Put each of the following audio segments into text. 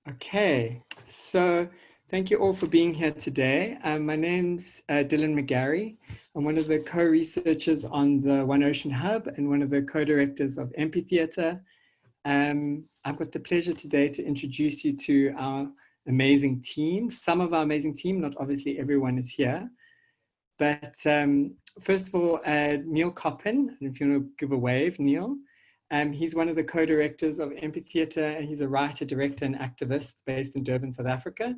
Okay, so thank you all for being here today. My name's Dylan McGarry. I'm one of the co-researchers on the One Ocean Hub and one of the co-directors of Empatheatre. I've got the pleasure today to introduce you to our amazing team. Some of our amazing team, not obviously everyone is here. But first of all, Neil Coppin, if you want to give a wave, Neil. He's one of the co-directors of Empatheatre, and he's a writer, director, and activist based in Durban, South Africa.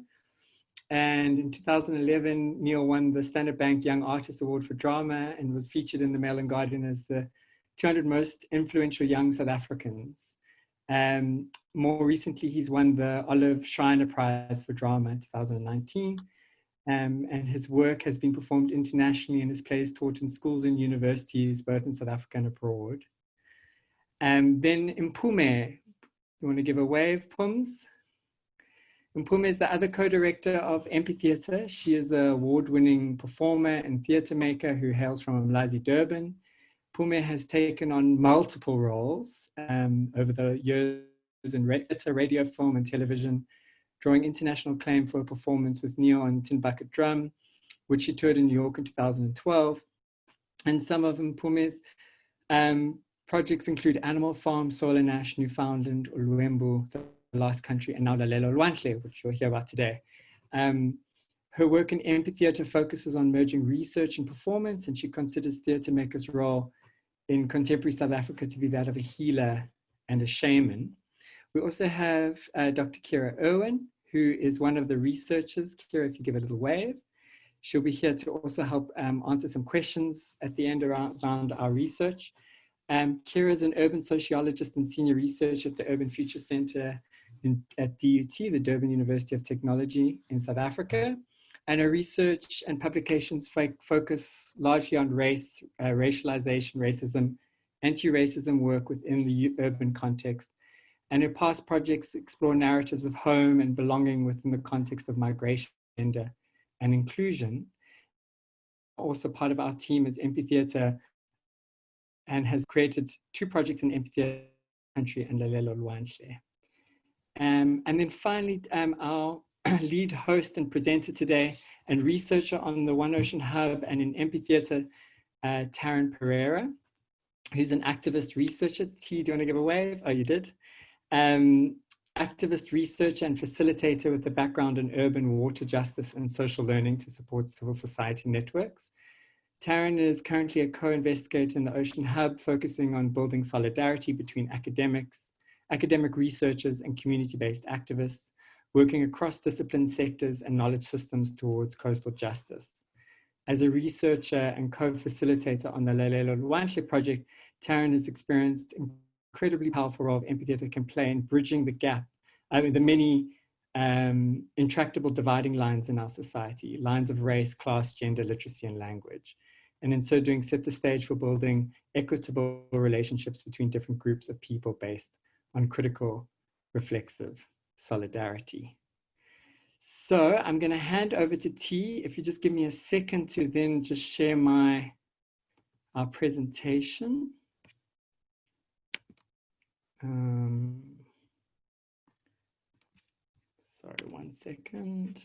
And in 2011, Neil won the Standard Bank Young Artist Award for Drama and was featured in the Mail and Guardian as the 200 most influential young South Africans. More recently, he's won the Olive Schreiner Prize for Drama in 2019. And his work has been performed internationally and his plays taught in schools and universities, both in South Africa and abroad. Then Mpumi, you want to give a wave, Pums? Mpumi is the other co-director of Empatheatre. She is an award-winning performer and theatre maker who hails from Umlazi, Durban. Mpumi has taken on multiple roles over the years in theatre, radio, film, and television, drawing international acclaim for a performance with Neil on Tin Bucket Drum, which she toured in New York in 2012. And some of Mpumi's projects include Animal Farm, Soil and Ash, Newfoundland, uLwandle, The Last Country, and now Lalela, uLwandle, which you'll hear about today. Her work in Empatheatre focuses on merging research and performance, and she considers theatre makers' role in contemporary South Africa to be that of a healer and a shaman. We also have Dr. Kira Irwin, who is one of the researchers. Kira, if you give a little wave. She'll be here to also help answer some questions at the end around our research. Kira is an urban sociologist and senior researcher at the Urban Future Center at DUT, the Durban University of Technology in South Africa. And her research and publications focus largely on race, racialization, racism, anti-racism work within the urban context. And her past projects explore narratives of home and belonging within the context of migration, gender, and inclusion. Also part of our team is Empatheatre and has created 2 projects in Empatheatre country and Lalela, uLwandle. And then finally, our lead host and presenter today and researcher on the One Ocean Hub and in Empatheatre, Taryn Pereira, who's an activist researcher. T, do you want to give a wave? Oh, you did. Activist researcher and facilitator with a background in urban water justice and social learning to support civil society networks. Taryn is currently a co-investigator in the Ocean Hub, focusing on building solidarity between academic researchers and community-based activists, working across discipline sectors and knowledge systems towards coastal justice. As a researcher and co-facilitator on the Lalela, uLwandle project, Taryn has experienced incredibly powerful role of Empatheatre can play in bridging the gap, the many intractable dividing lines in our society, lines of race, class, gender, literacy, and language. And in so doing, set the stage for building equitable relationships between different groups of people based on critical, reflexive solidarity. So I'm going to hand over to T. If you just give me a second to then just share our presentation. Sorry, 1 second.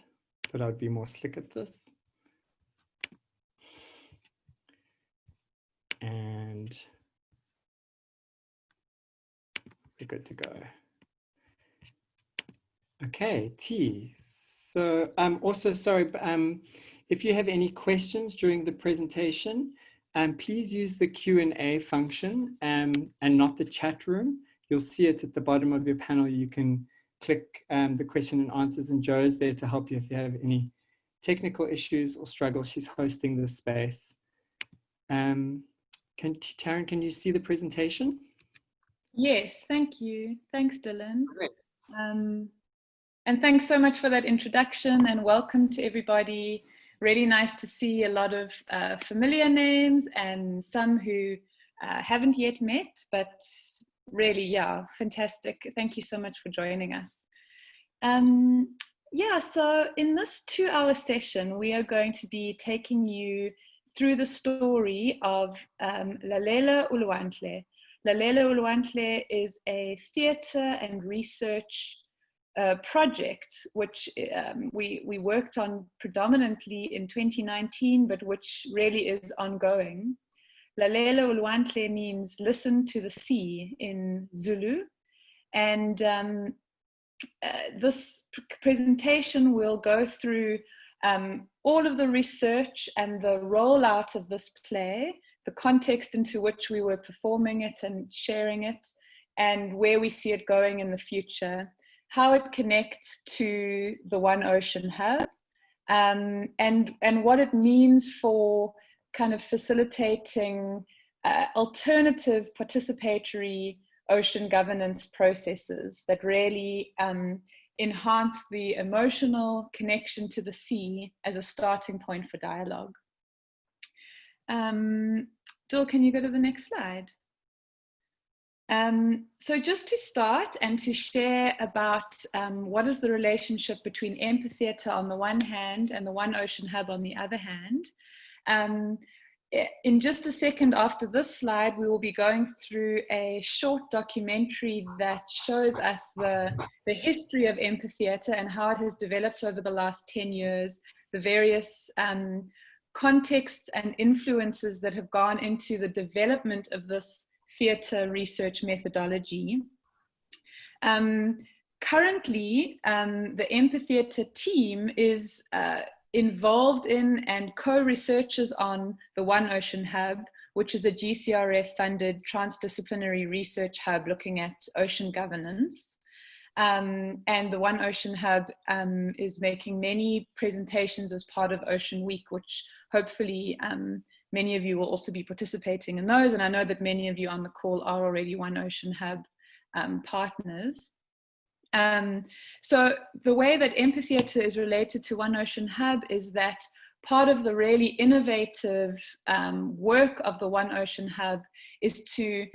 Thought I would be more slick at this. And we're good to go. Okay, T. So also, sorry, if you have any questions during the presentation, please use the Q&A function and not the chat room. You'll see it at the bottom of your panel. You can click the question and answers, and Joe's there to help you if you have any technical issues or struggles. She's hosting this space. Taryn, can you see the presentation? Yes, thank you. Thanks, Dylan. Great. And thanks so much for that introduction, and welcome to everybody. Really nice to see a lot of familiar names and some who haven't yet met, but really, yeah, fantastic. Thank you so much for joining us. Yeah, so in this 2-hour session, we are going to be taking you through the story of Lalela, uLwandle. Lalela, uLwandle is a theatre and research project, which we worked on predominantly in 2019, but which really is ongoing. Lalela uLwandle means listen to the sea in Zulu. And this presentation will go through all of the research and the rollout of this play, the context into which we were performing it and sharing it, and where we see it going in the future, how it connects to the One Ocean Hub, and what it means for kind of facilitating alternative participatory ocean governance processes that really enhance the emotional connection to the sea as a starting point for dialogue. Jill, can you go to the next slide? So just to start and to share about what is the relationship between Empatheatre on the one hand and the One Ocean Hub on the other hand. In just a second after this slide, we will be going through a short documentary that shows us the history of Empatheatre and how it has developed over the last 10 years, the various contexts and influences that have gone into the development of this theatre research methodology. Currently, the Empatheatre team is involved in and co-researchers on the One Ocean Hub, which is a GCRF-funded transdisciplinary research hub looking at ocean governance. And the One Ocean Hub is making many presentations as part of Ocean Week, which hopefully many of you will also be participating in those. And I know that many of you on the call are already One Ocean Hub partners. So the way that Empatheatre is related to One Ocean Hub is that part of the really innovative work of the One Ocean Hub is to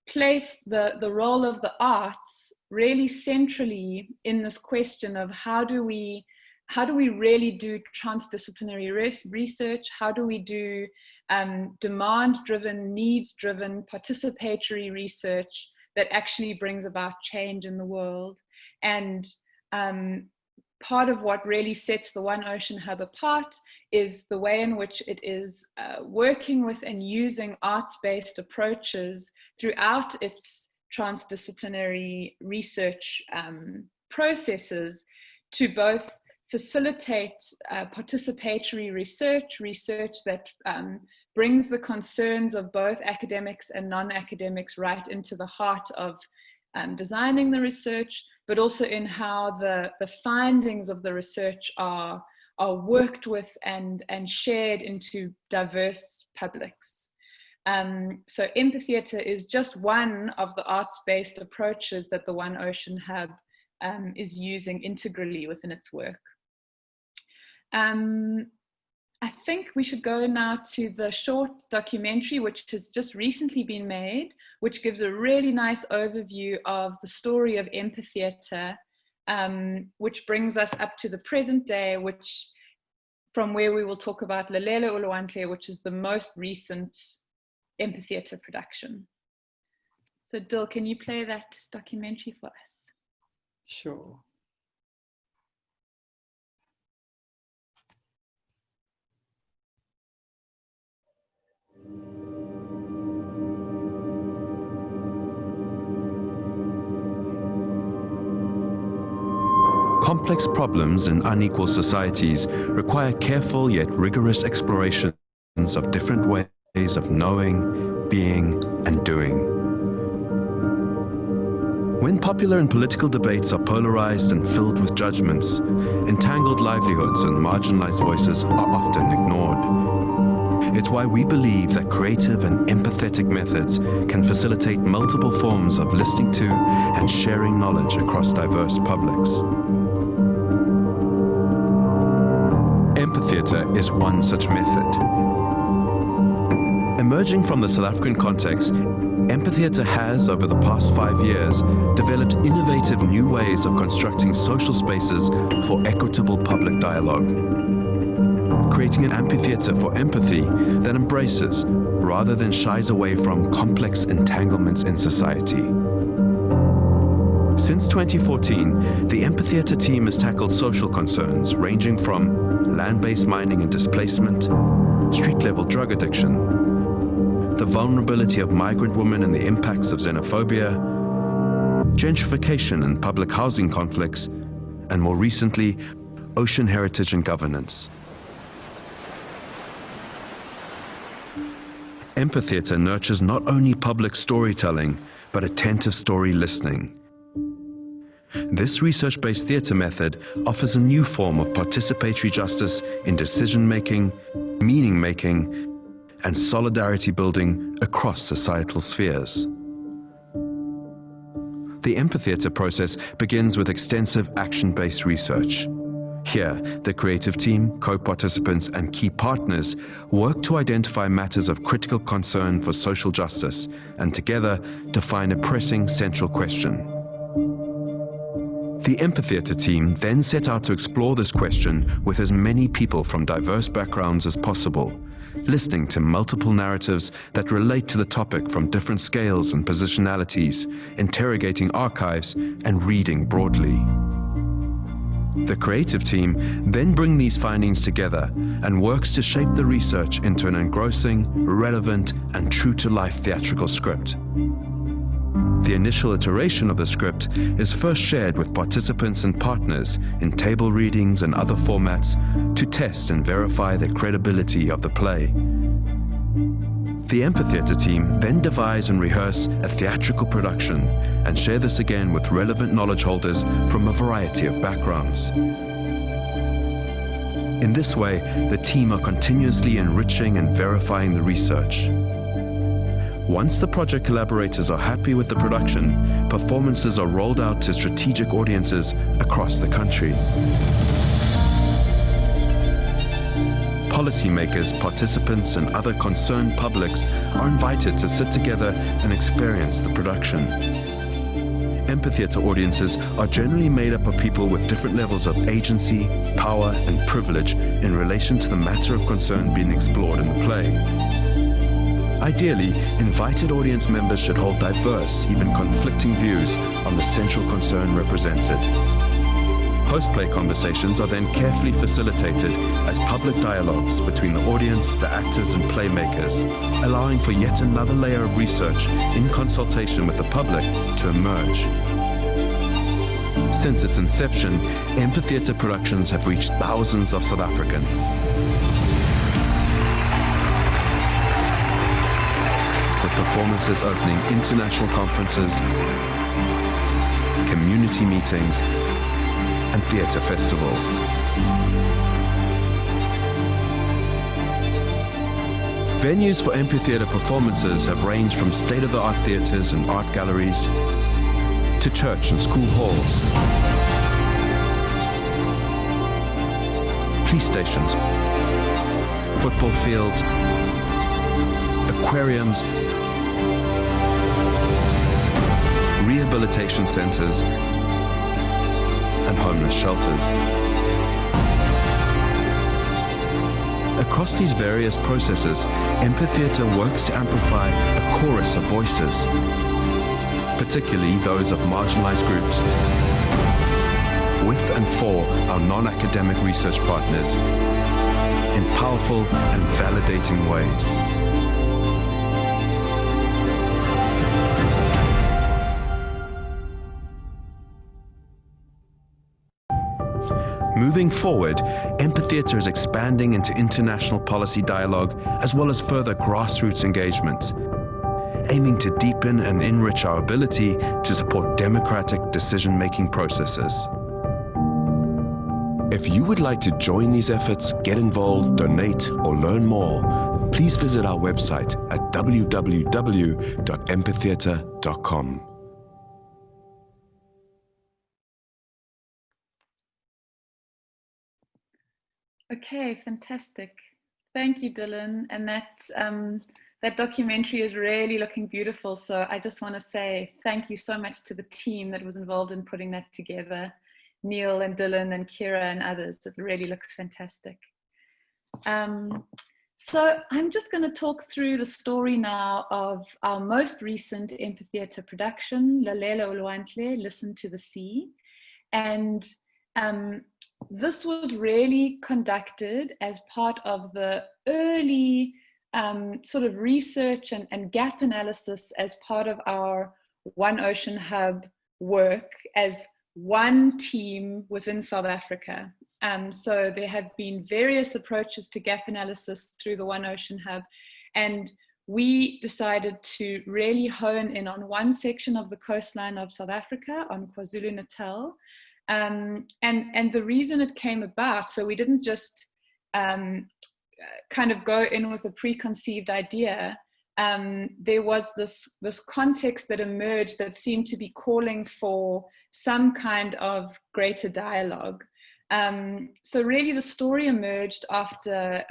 place the role of the arts really centrally in this question of how do we really do transdisciplinary research? How do we do demand-driven, needs-driven, participatory research that actually brings about change in the world? And part of what really sets the One Ocean Hub apart is the way in which it is working with and using arts-based approaches throughout its transdisciplinary research processes to both facilitate participatory research that brings the concerns of both academics and non-academics right into the heart of designing the research, but also in how the findings of the research are worked with and shared into diverse publics. So Empatheatre is just one of the arts-based approaches that the One Ocean Hub is using integrally within its work. I think we should go now to the short documentary, which has just recently been made, which gives a really nice overview of the story of Empatheatre, which brings us up to the present day, from where we will talk about Lalela uLwandle, which is the most recent Empatheatre production. So Dil, can you play that documentary for us? Sure. Complex problems in unequal societies require careful yet rigorous explorations of different ways of knowing, being, and doing. When popular and political debates are polarized and filled with judgments, entangled livelihoods and marginalized voices are often ignored. It's why we believe that creative and empathetic methods can facilitate multiple forms of listening to and sharing knowledge across diverse publics. Empatheatre is one such method. Emerging from the South African context, Empatheatre has, over the past 5 years, developed innovative new ways of constructing social spaces for equitable public dialogue, creating an amphitheatre for empathy that embraces, rather than shies away from, complex entanglements in society. Since 2014, the Empatheatre team has tackled social concerns ranging from land-based mining and displacement, street-level drug addiction, the vulnerability of migrant women and the impacts of xenophobia, gentrification and public housing conflicts, and more recently, ocean heritage and governance. Empatheatre nurtures not only public storytelling, but attentive story listening. This research-based theatre method offers a new form of participatory justice in decision-making, meaning-making, and solidarity building across societal spheres. The Empatheatre process begins with extensive action-based research. Here, the creative team, co-participants, and key partners work to identify matters of critical concern for social justice and together define a pressing central question. The Empatheatre team then set out to explore this question with as many people from diverse backgrounds as possible, listening to multiple narratives that relate to the topic from different scales and positionalities, interrogating archives, and reading broadly. The creative team then bring these findings together and works to shape the research into an engrossing, relevant, and true-to-life theatrical script. The initial iteration of the script is first shared with participants and partners in table readings and other formats to test and verify the credibility of the play. The Empatheatre team then devise and rehearse a theatrical production and share this again with relevant knowledge holders from a variety of backgrounds. In this way, the team are continuously enriching and verifying the research. Once the project collaborators are happy with the production, performances are rolled out to strategic audiences across the country. Policymakers, participants, and other concerned publics are invited to sit together and experience the production. Empatheatre audiences are generally made up of people with different levels of agency, power, and privilege in relation to the matter of concern being explored in the play. Ideally, invited audience members should hold diverse, even conflicting views on the central concern represented. Post-play conversations are then carefully facilitated as public dialogues between the audience, the actors, and playmakers, allowing for yet another layer of research in consultation with the public to emerge. Since its inception, Empatheatre productions have reached thousands of South Africans. With performances opening international conferences, community meetings, and theatre festivals. Venues for Empatheatre performances have ranged from state-of-the-art theatres and art galleries to church and school halls, police stations, football fields, aquariums, rehabilitation centres, and homeless shelters. Across these various processes, Empatheatre works to amplify a chorus of voices, particularly those of marginalized groups, with and for our non-academic research partners, in powerful and validating ways. Moving forward, Empatheatre is expanding into international policy dialogue as well as further grassroots engagement, aiming to deepen and enrich our ability to support democratic decision-making processes. If you would like to join these efforts, get involved, donate, or learn more, please visit our website at www.empatheatre.com. Okay, fantastic. Thank you, Dylan. And that documentary is really looking beautiful. So I just want to say thank you so much to the team that was involved in putting that together. Neil and Dylan and Kira and others. It really looks fantastic. So I'm just going to talk through the story now of our most recent Empatheatre production, Lalela uLwandle, Listen to the Sea. And this was really conducted as part of the early sort of research and gap analysis as part of our One Ocean Hub work as one team within South Africa. So there have been various approaches to gap analysis through the One Ocean Hub, and we decided to really hone in on one section of the coastline of South Africa, on KwaZulu-Natal. And the reason it came about, so we didn't just kind of go in with a preconceived idea. There was this context that emerged that seemed to be calling for some kind of greater dialogue. So really the story emerged after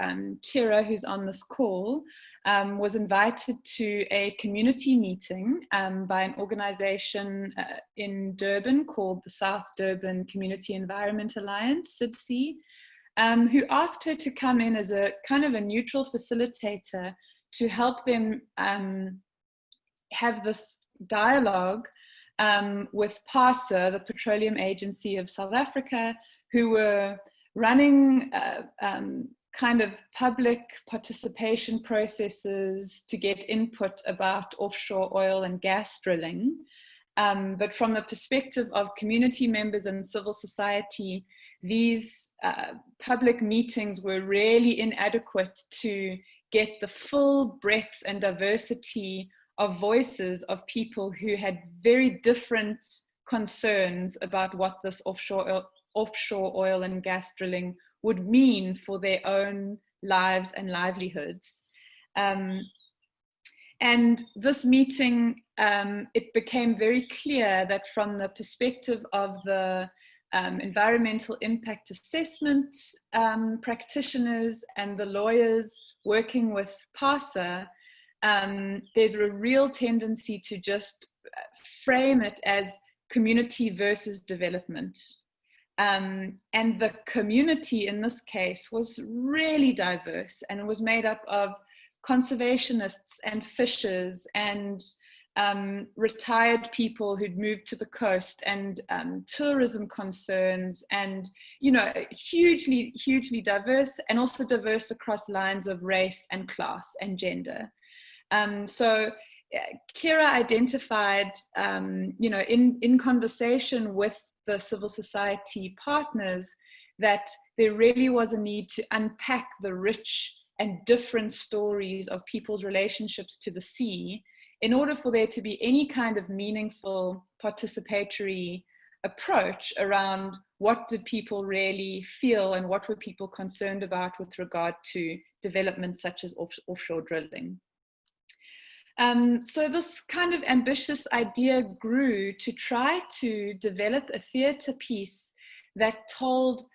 Kira, who's on this call, was invited to a community meeting by an organization in Durban called the South Durban Community Environment Alliance, SIDC, who asked her to come in as a kind of a neutral facilitator to help them have this dialogue with PASA, the Petroleum Agency of South Africa, who were running kind of public participation processes to get input about offshore oil and gas drilling. But from the perspective of community members and civil society, these public meetings were really inadequate to get the full breadth and diversity of voices of people who had very different concerns about what this offshore oil and gas drilling would mean for their own lives and livelihoods. And this meeting, it became very clear that from the perspective of the environmental impact assessment practitioners and the lawyers working with PASA, there's a real tendency to just frame it as community versus development. And the community in this case was really diverse, and it was made up of conservationists and fishers and retired people who'd moved to the coast, and tourism concerns, and, you know, hugely diverse, and also diverse across lines of race and class and gender. So Kira identified, you know, in conversation with the civil society partners, that there really was a need to unpack the rich and different stories of people's relationships to the sea in order for there to be any kind of meaningful participatory approach around what did people really feel and what were people concerned about with regard to developments such as offshore drilling. So this kind of ambitious idea grew to try to develop a theatre piece that told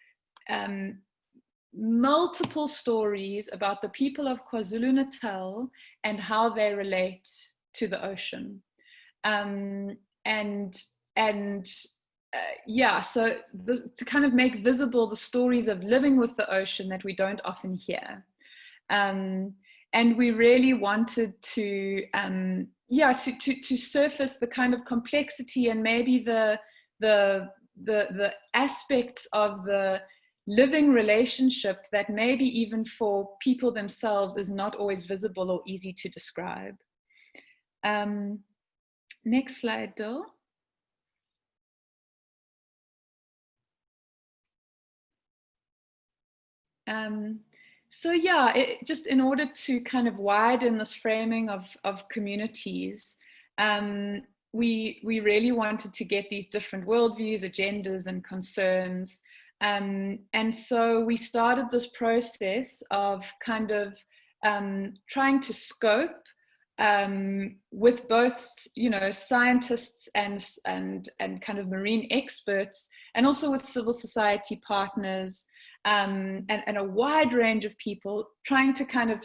multiple stories about the people of KwaZulu-Natal and how they relate to the ocean. Yeah, so to kind of make visible the stories of living with the ocean that we don't often hear. And we really wanted to, to surface the kind of complexity and maybe the aspects of the living relationship that maybe even for people themselves is not always visible or easy to describe. Next slide, Dill. So yeah, just in order to kind of widen this framing of communities, we really wanted to get these different worldviews, agendas, and concerns. And so we started this process of kind of trying to scope with both, you know, scientists and kind of marine experts, and also with civil society partners, and a wide range of people, trying to kind of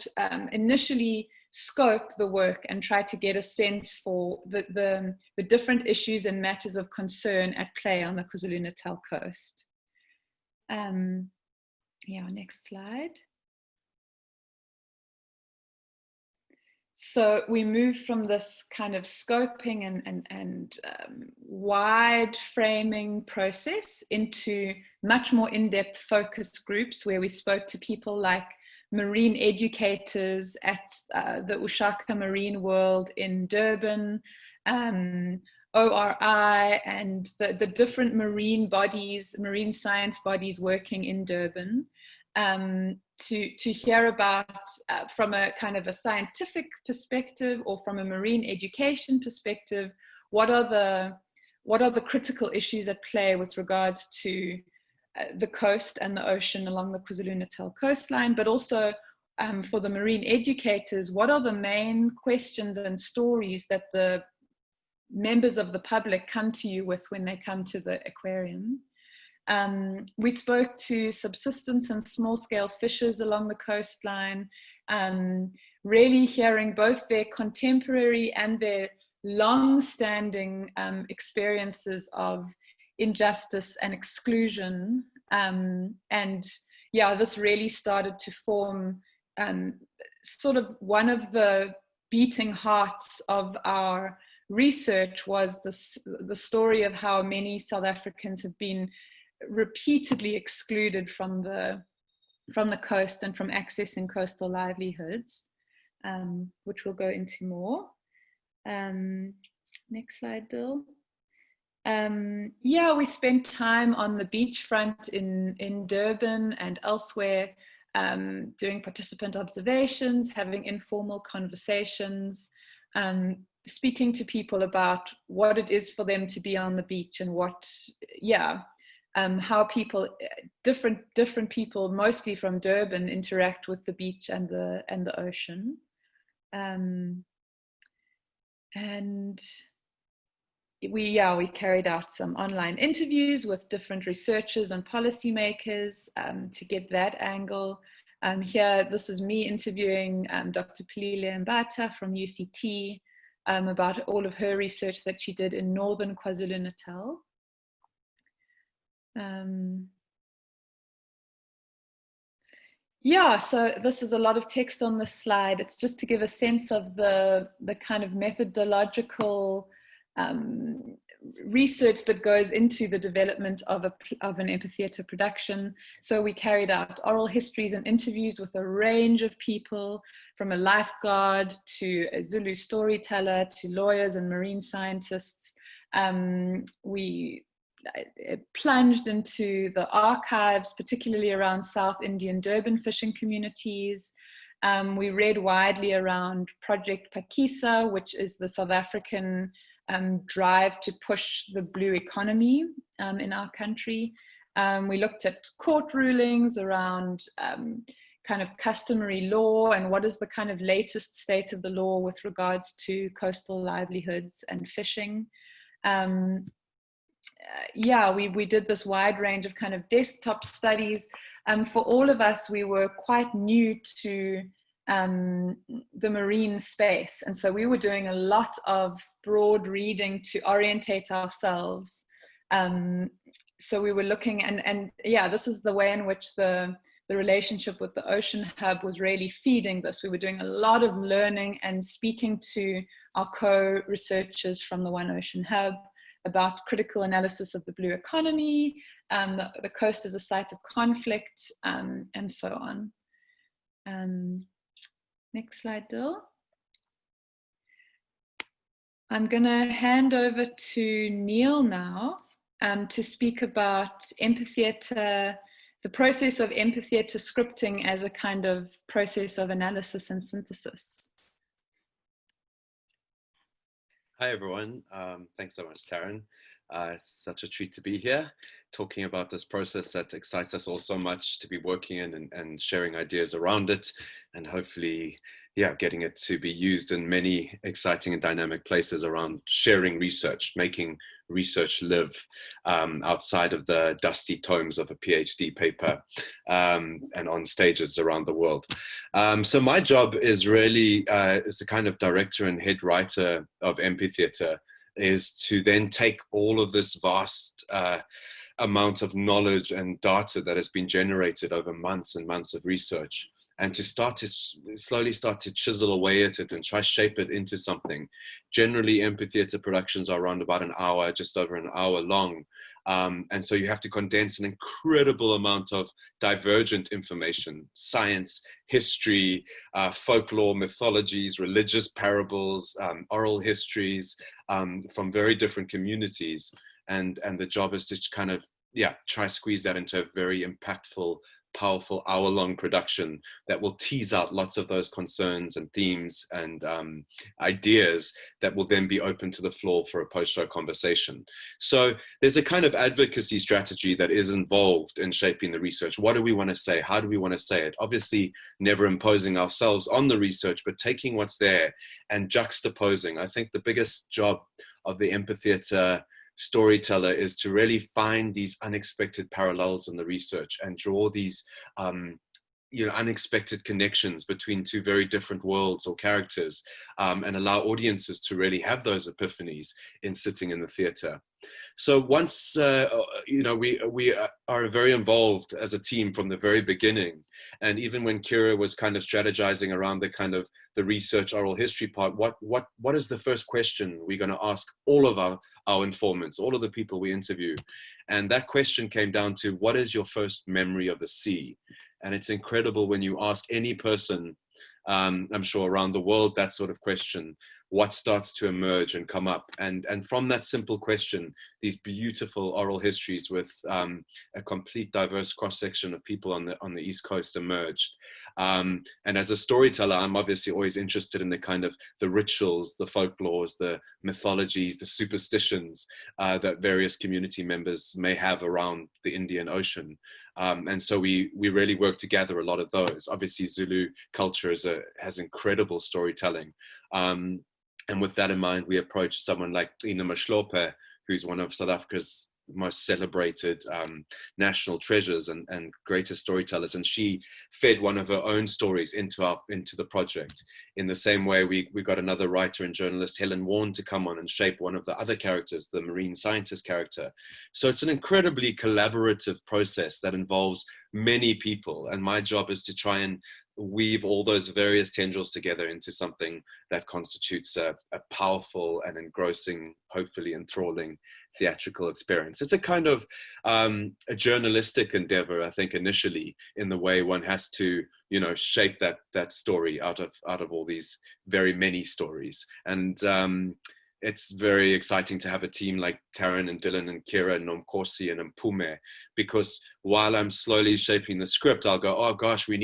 initially scope the work and try to get a sense for the different issues and matters of concern at play on the KwaZulu-Natal coast. Yeah, next slide. So we moved from this kind of scoping and wide framing process into much more in-depth focused groups where we spoke to people like marine educators at the Ushaka Marine World in Durban, ORI, and the different marine bodies, marine science bodies working in Durban, to hear about from a kind of a scientific perspective or from a marine education perspective, what are the critical issues at play with regards to the coast and the ocean along the KwaZulu-Natal coastline, but also for the marine educators, what are the main questions and stories that the members of the public come to you with when they come to the aquarium. We spoke to subsistence and small-scale fishers along the coastline, really hearing both their contemporary and their long-standing experiences of injustice and exclusion. And yeah, this really started to form sort of one of the beating hearts of our research was the story of how many South Africans have been repeatedly excluded from the coast and from accessing coastal livelihoods, which we'll go into more. Next slide, Dill. Yeah, we spent time on the beachfront in Durban and elsewhere, doing participant observations, having informal conversations, speaking to people about what it is for them to be on the beach and what, yeah, how people, different people, mostly from Durban, interact with the beach and the ocean. And we carried out some online interviews with different researchers and policymakers to get that angle. Here, this is me interviewing Dr. Pilile Mbata from UCT about all of her research that she did in northern KwaZulu-Natal. Yeah, so this is a lot of text on this slide. It's just to give a sense of the kind of methodological research that goes into the development of an Empatheatre production. So we carried out oral histories and interviews with a range of people, from a lifeguard to a Zulu storyteller to lawyers and marine scientists. We plunged into the archives, particularly around South Indian Durban fishing communities. We read widely around Project Phakisa, which is the South African drive to push the blue economy in our country. We looked at court rulings around kind of customary law and what is the kind of latest state of the law with regards to coastal livelihoods and fishing. Yeah, we did this wide range of kind of desktop studies. For all of us, we were quite new to the marine space. And so we were doing a lot of broad reading to orientate ourselves. So we were looking, and yeah, this is the way in which the relationship with the Ocean Hub was really feeding this. We were doing a lot of learning and speaking to our co-researchers from the One Ocean Hub about critical analysis of the blue economy, the coast as a site of conflict, and so on. Next slide, Dill. I'm going to hand over to Neil now to speak about Empatheatre, the process of Empatheatre scripting as a kind of process of analysis and synthesis. Hi, everyone. Thanks so much, Taryn. It's such a treat to be here, talking about this process that excites us all so much to be working in and sharing ideas around it, and hopefully, yeah, getting it to be used in many exciting and dynamic places around sharing research, making research live outside of the dusty tomes of a PhD paper and on stages around the world. So my job is really, as the kind of director and head writer of Empatheatre, is to then take all of this vast amount of knowledge and data that has been generated over months and months of research and to slowly start to chisel away at it and try shape it into something. Generally, Empatheatre productions are around about an hour, just over an hour long. And so you have to condense an incredible amount of divergent information: science, history, folklore, mythologies, religious parables, oral histories, from very different communities. And the job is to kind of, try squeeze that into a very impactful, powerful hour-long production that will tease out lots of those concerns and themes and ideas that will then be open to the floor for a post-show conversation. So there's a kind of advocacy strategy that is involved in shaping the research. What do we want to say? How do we want to say it? Obviously, never imposing ourselves on the research, but taking what's there and juxtaposing. I think the biggest job of the Empatheatre storyteller is to really find these unexpected parallels in the research and draw these unexpected connections between two very different worlds or characters, and allow audiences to really have those epiphanies in sitting in the theatre. So once we are very involved as a team from the very beginning, and even when Kira was kind of strategizing around the research oral history part, what is the first question we're going to ask all of our informants, all of the people we interview? And that question came down to, what is your first memory of the sea? And it's incredible when you ask any person, I'm sure around the world, that sort of question, what starts to emerge and come up. And from that simple question, these beautiful oral histories with a complete diverse cross-section of people on the East Coast emerged. And as a storyteller, I'm obviously always interested in the rituals, the folklores, the mythologies, the superstitions that various community members may have around the Indian Ocean. And so we really work to gather a lot of those. Obviously, Zulu culture has incredible storytelling. And with that in mind, we approached someone like Ina Mashlope, who's one of South Africa's most celebrated national treasures and greatest storytellers. And she fed one of her own stories into the project. In the same way, we got another writer and journalist, Helen Warren, to come on and shape one of the other characters, the marine scientist character. So it's an incredibly collaborative process that involves many people. And my job is to try and weave all those various tendrils together into something that constitutes a powerful and engrossing, hopefully enthralling theatrical experience. It's a kind of a journalistic endeavor, I think, initially, in the way one has to, shape that story out of all these very many stories. And it's very exciting to have a team like Taryn and Dylan and Kira and Nomkosi and Mpume, because while I'm slowly shaping the script, I'll go, oh gosh, I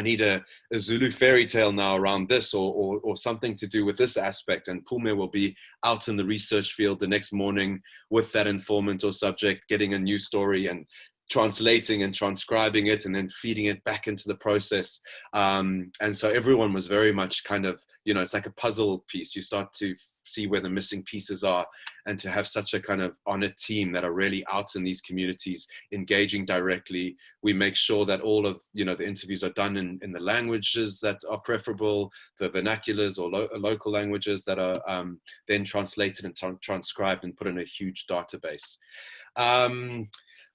need a Zulu fairy tale now around this, or something to do with this aspect. And Mpume will be out in the research field the next morning with that informant or subject, getting a new story and translating and transcribing it and then feeding it back into the process. And so everyone was very much kind of, it's like a puzzle piece. You start to see where the missing pieces are, and to have such a kind of honored team that are really out in these communities engaging directly. We make sure that all of the interviews are done in the languages that are preferable, the vernaculars or local languages that are then translated and transcribed and put in a huge database.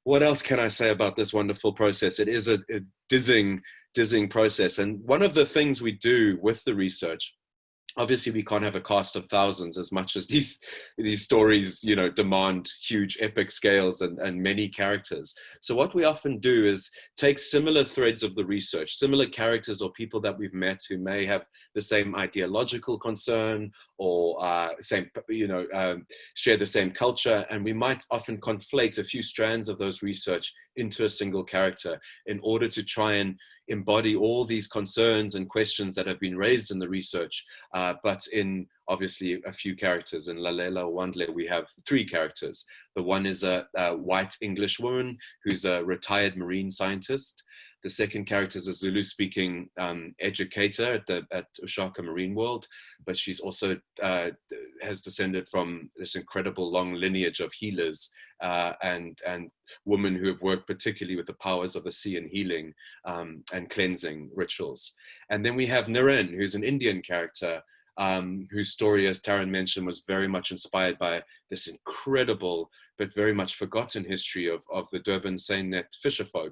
What else can I say about this wonderful process? It is a dizzying process. And one of the things we do with the research, obviously we can't have a cast of thousands, as much as these stories, demand huge epic scales and many characters. So what we often do is take similar threads of the research, similar characters or people that we've met who may have the same ideological concern or share the same culture. And we might often conflate a few strands of those research into a single character in order to try and embody all these concerns and questions that have been raised in the research, but in obviously a few characters. In Lalela, uLwandle, we have 3 characters. The one is a white English woman who's a retired marine scientist. The second character is a Zulu-speaking educator at Ushaka Marine World, but she's also has descended from this incredible long lineage of healers and women who have worked particularly with the powers of the sea and healing and cleansing rituals. And then we have Naren, who's an Indian character, whose story, as Taryn mentioned, was very much inspired by this incredible but very much forgotten history of the Durban seine net fisherfolk.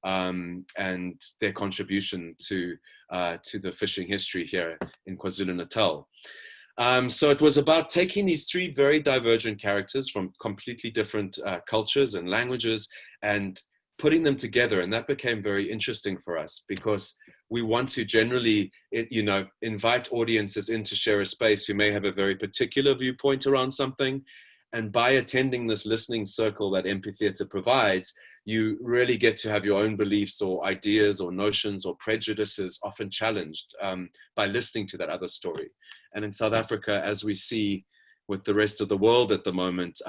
and their contribution to the fishing history here in KwaZulu-Natal. So it was about taking these three very divergent characters from completely different cultures and languages and putting them together. And that became very interesting for us because we want to generally, invite audiences in to share a space who may have a very particular viewpoint around something. And by attending this listening circle that Empatheatre provides, you really get to have your own beliefs or ideas or notions or prejudices often challenged by listening to that other story. And in South Africa, as we see with the rest of the world at the moment,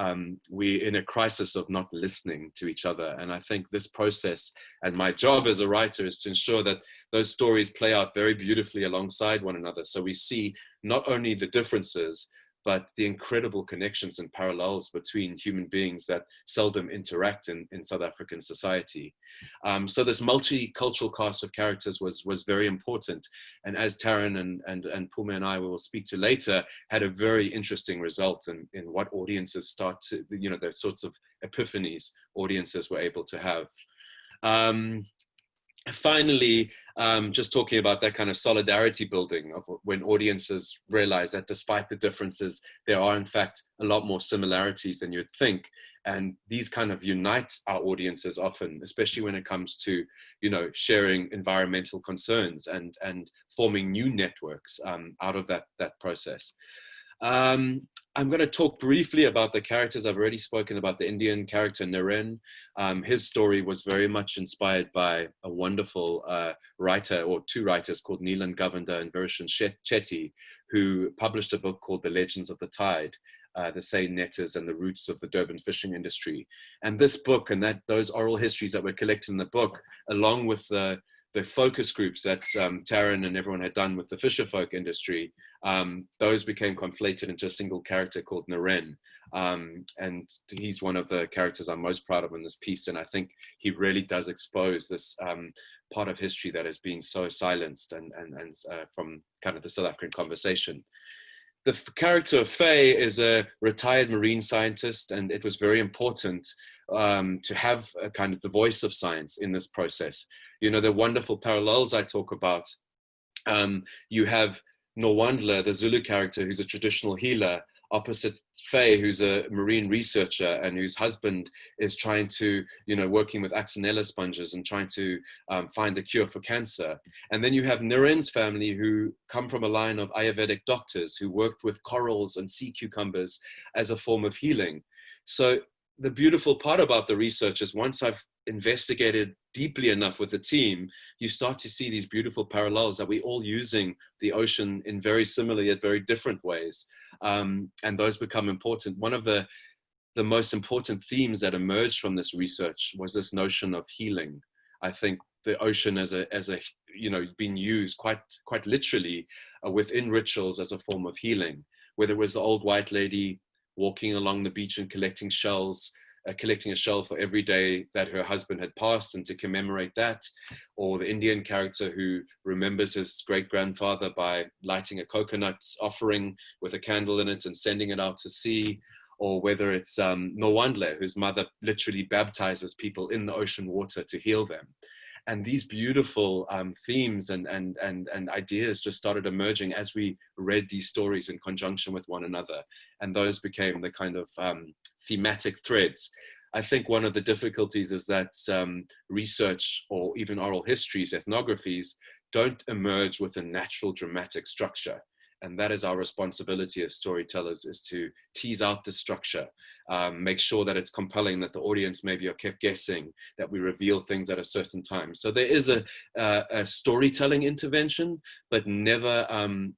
we're in a crisis of not listening to each other. And I think this process, and my job as a writer, is to ensure that those stories play out very beautifully alongside one another. So we see not only the differences, but the incredible connections and parallels between human beings that seldom interact in South African society. So this multicultural cast of characters was very important. And as Taryn and Pume and I will speak to later, had a very interesting result in what audiences start to, the sorts of epiphanies audiences were able to have. Finally, just talking about that kind of solidarity building of when audiences realize that despite the differences, there are in fact a lot more similarities than you'd think. And these kind of unite our audiences often, especially when it comes to, sharing environmental concerns and forming new networks out of that process. I'm going to talk briefly about the characters. I've already spoken about the Indian character Naren. His story was very much inspired by a wonderful writer, or two writers, called Neelan Govender and Virushan Chetty, who published a book called The Legends of the Tide, the Say Netters and the Roots of the Durban Fishing Industry. And this book and those oral histories that were collected in the book, along with the focus groups that Taryn and everyone had done with the fisherfolk industry, those became conflated into a single character called Naren. And he's one of the characters I'm most proud of in this piece. And I think he really does expose this part of history that has been so silenced and from kind of the South African conversation. The character of Faye is a retired marine scientist, and it was very important to have a kind of the voice of science in this process. The wonderful parallels I talk about. You have uLwandle, the Zulu character, who's a traditional healer, opposite Faye, who's a marine researcher and whose husband is trying to, working with Axonella sponges and trying to find the cure for cancer. And then you have Naren's family, who come from a line of Ayurvedic doctors who worked with corals and sea cucumbers as a form of healing. So the beautiful part about the research is once I've investigated deeply enough with the team, you start to see these beautiful parallels that we're all using the ocean in very similar yet very different ways. And those become important. One of the most important themes that emerged from this research was this notion of healing. I think the ocean as a being used quite literally within rituals as a form of healing, whether it was the old white lady walking along the beach and collecting shells, collecting a shell for every day that her husband had passed and to commemorate that, or the Indian character who remembers his great-grandfather by lighting a coconut offering with a candle in it and sending it out to sea, or whether it's uLwandle, whose mother literally baptizes people in the ocean water to heal them. And these beautiful themes and ideas just started emerging as we read these stories in conjunction with one another. And those became the kind of thematic threads. I think one of the difficulties is that research or even oral histories, ethnographies, don't emerge with a natural dramatic structure. And that is our responsibility as storytellers, is to tease out the structure, make sure that it's compelling, that the audience maybe are kept guessing, that we reveal things at a certain time. So there is a storytelling intervention, but never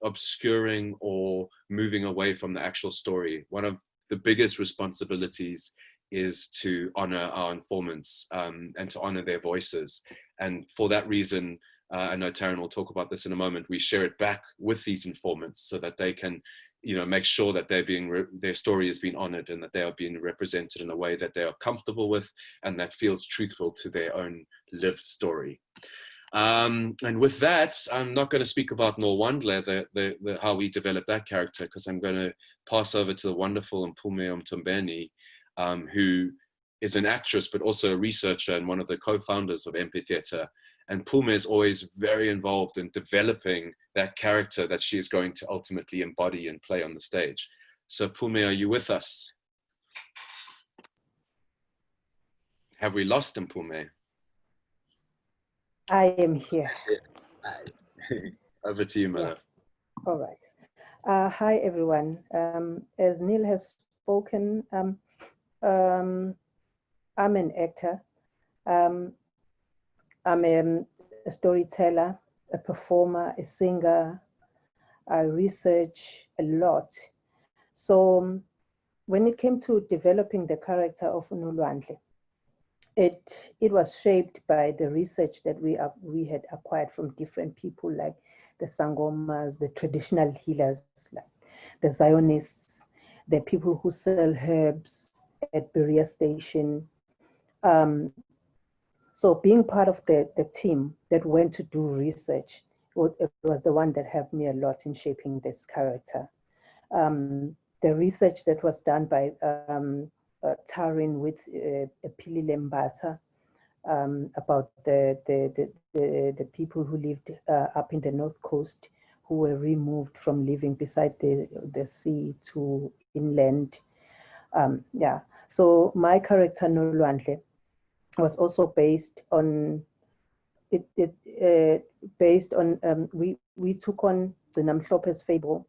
obscuring or moving away from the actual story. One of the biggest responsibilities is to honor our informants and to honor their voices. And for that reason, I know Taryn will talk about this in a moment, we share it back with these informants so that they can, make sure that their story is being honored and that they are being represented in a way that they are comfortable with and that feels truthful to their own lived story. And with that, I'm not going to speak about uLwandle, how we developed that character, because I'm going to pass over to the wonderful Mpumi Mtombeni, who is an actress, but also a researcher and one of the co-founders of Empatheatre. And Pume is always very involved in developing that character that she is going to ultimately embody and play on the stage. So Pume, are you with us? Have we lost him, Pume? I am here. Over to you, Mother. Yeah. All right. Hi, everyone. As Neil has spoken, I'm an actor. I'm a storyteller, a performer, a singer. I research a lot. So when it came to developing the character of uLwandle, it was shaped by the research that we had acquired from different people, like the Sangomas, the traditional healers, like the Zionists, the people who sell herbs at Berea Station. So being part of the team that went to do research, it was the one that helped me a lot in shaping this character. The research that was done by Tarin with Pili Lembata about the people who lived up in the North Coast, who were removed from living beside the sea to inland. Yeah, so my character uLwandle was also based on we took on the Namhlophe's fable,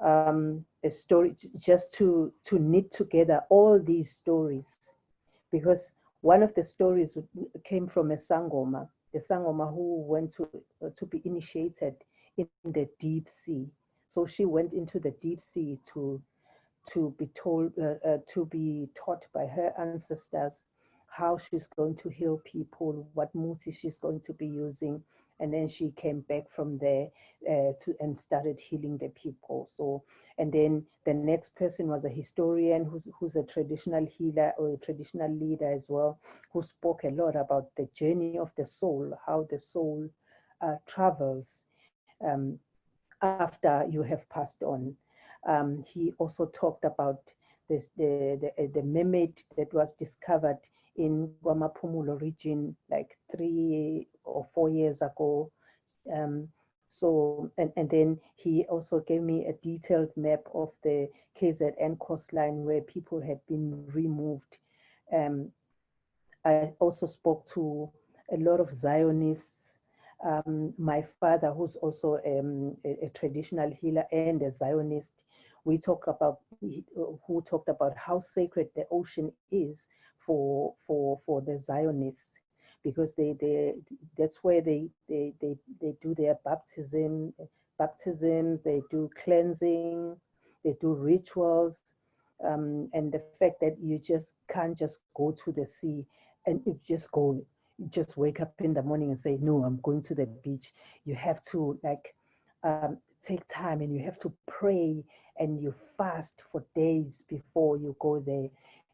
a story just to knit together all these stories, because one of the stories came from a Sangoma who went to be initiated in the deep sea. So she went into the deep sea to be told, to be taught by her ancestors how she's going to heal people, what muti she's going to be using. And then she came back from there and started healing the people. So, and then the next person was a historian who's a traditional healer or a traditional leader as well, who spoke a lot about the journey of the soul, how the soul travels after you have passed on. He also talked about this, the mermaid that was discovered in Guamapumulo region like 3 or 4 years ago. So, and then he also gave me a detailed map of the KZN coastline where people had been removed. I also spoke to a lot of Zionists. My father, who's also a traditional healer and a Zionist, who talked about how sacred the ocean is for the Zionists, because that's where they do their baptisms, they do cleansing, they do rituals, and the fact that you just can't just go to the sea and you just wake up in the morning and say, no, I'm going to the beach. You have to take time, and you have to pray, and you fast for days before you go there,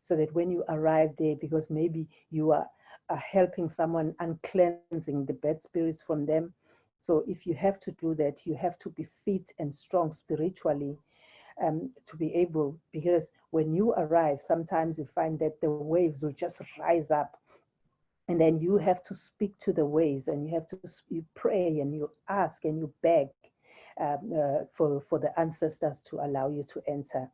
so that when you arrive there, because maybe you are helping someone and cleansing the bad spirits from them. So if you have to do that, you have to be fit and strong spiritually to be able, because when you arrive, sometimes you find that the waves will just rise up. And then you have to speak to the waves, and you pray and you ask and you beg for the ancestors to allow you to enter.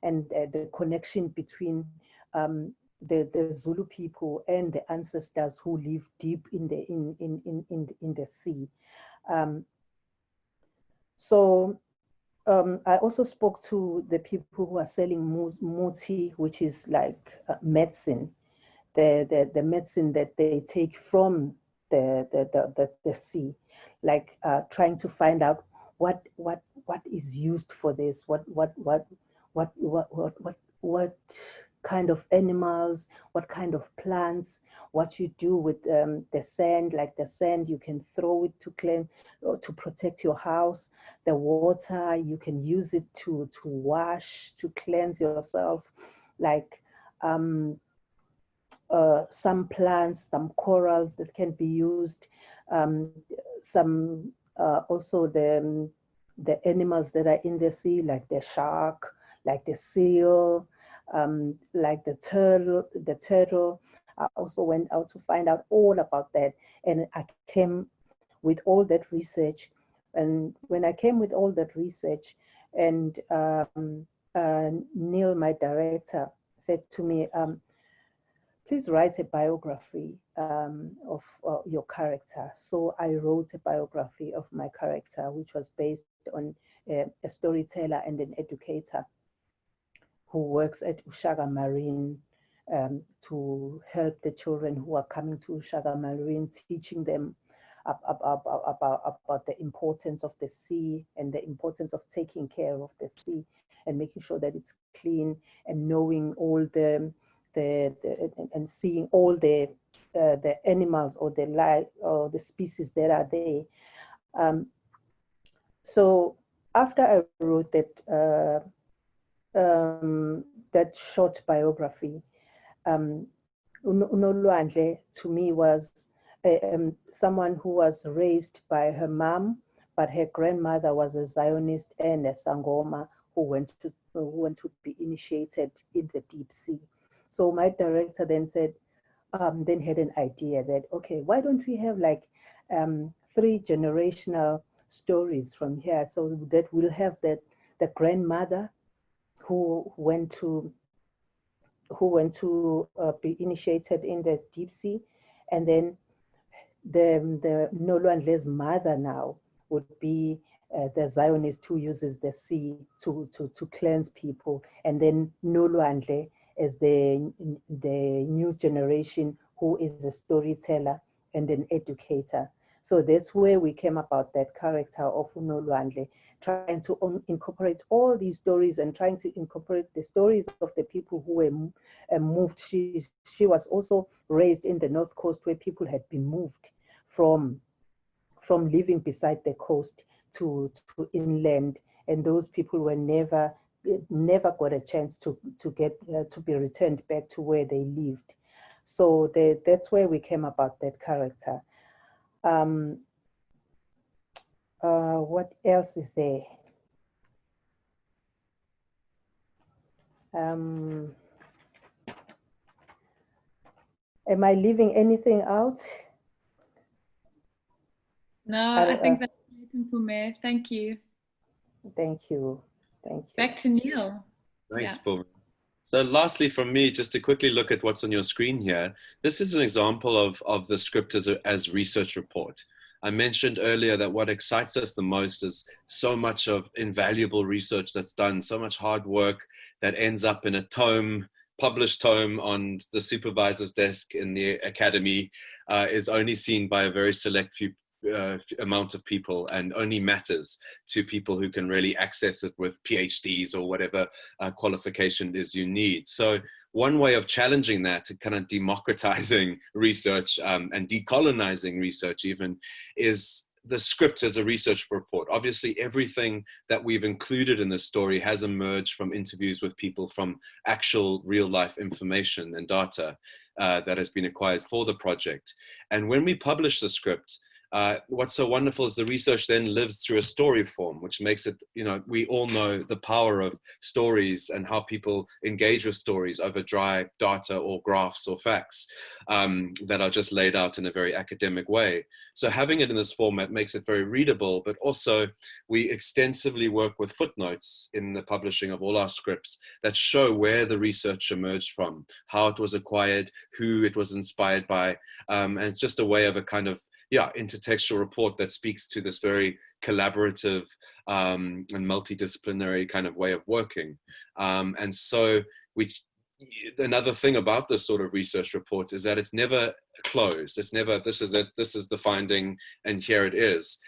And the connection between the Zulu people and the ancestors who live deep in the sea. I also spoke to the people who are selling muti, which is like medicine. The medicine that they take from the sea, like trying to find out what is used for this, what kind of animals, what kind of plants, what you do with the sand, like the sand you can throw it to clean or to protect your house, the water you can use it to wash, to cleanse yourself, like some plants, some corals that can be used, some also the animals that are in the sea, like the shark, like the seal, like the turtle. I also went out to find out all about that, and I came with all that research. And when I came with all that research, and Neil, my director, said to me, please write a biography of your character. So I wrote a biography of my character, which was based on a storyteller and an educator who works at Ushaka Marine to help the children who are coming to Ushaka Marine, teaching them about the importance of the sea and the importance of taking care of the sea and making sure that it's clean, and knowing all and seeing all the animals or the life or the species that are there. So after I wrote that that short biography, uLwandle to me was someone who was raised by her mom, but her grandmother was a Zionist and a Sangoma who went to be initiated in the deep sea. So my director then said, then had an idea that, okay, why don't we have like 3 generational stories from here, so that we'll have the grandmother who went to be initiated in the deep sea, and then the uLwandle's mother now would be the Zionist who uses the sea to cleanse people, and then uLwandle as the new generation who is a storyteller and an educator. So that's where we came about that character of uLwandle, trying to incorporate all these stories and trying to incorporate the stories of the people who were moved. She was also raised in the North Coast, where people had been moved from living beside the coast to inland, and those people were never got a chance to get to be returned back to where they lived. So that's where we came about that character. What else is there? Am I leaving anything out? No, I think that's Mpumi. Thank you. Thank you. Thank you. Back to Neil. Thanks, Paul. So lastly from me, just to quickly look at what's on your screen here, this is an example of the script as research report. I mentioned earlier that what excites us the most is so much of invaluable research that's done, so much hard work that ends up in a tome, published tome on the supervisor's desk in the academy, is only seen by a very select few amount of people, and only matters to people who can really access it with PhDs or whatever qualification is you need. So one way of challenging that, kind of democratizing research and decolonizing research even, is the script as a research report. Obviously, everything that we've included in this story has emerged from interviews with people, from actual real life information and data that has been acquired for the project. And when we publish the script, what's so wonderful is the research then lives through a story form, which makes it, we all know the power of stories and how people engage with stories over dry data or graphs or facts that are just laid out in a very academic way. So having it in this format makes it very readable, but also we extensively work with footnotes in the publishing of all our scripts that show where the research emerged from, how it was acquired, who it was inspired by, and it's just a way of a kind of intertextual report that speaks to this very collaborative and multidisciplinary kind of way of working. And so another thing about this sort of research report is that it's never closed. It's never, this is it, this is the finding, and here it is.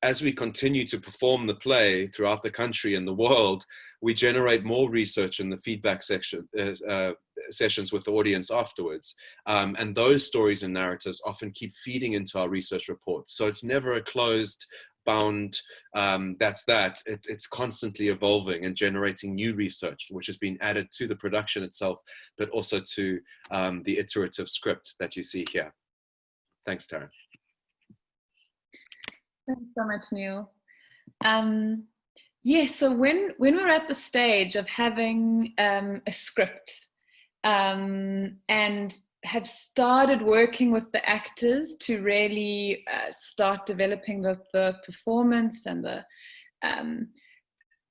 As we continue to perform the play throughout the country and the world, we generate more research in the feedback section, sessions with the audience afterwards. And those stories and narratives often keep feeding into our research report. So it's never a closed, bound, that's that. It's constantly evolving and generating new research, which has been added to the production itself, but also to the iterative script that you see here. Thanks, Tara. Thanks so much, Neil. Yes, so when we're at the stage of having a script and have started working with the actors to really start developing the performance and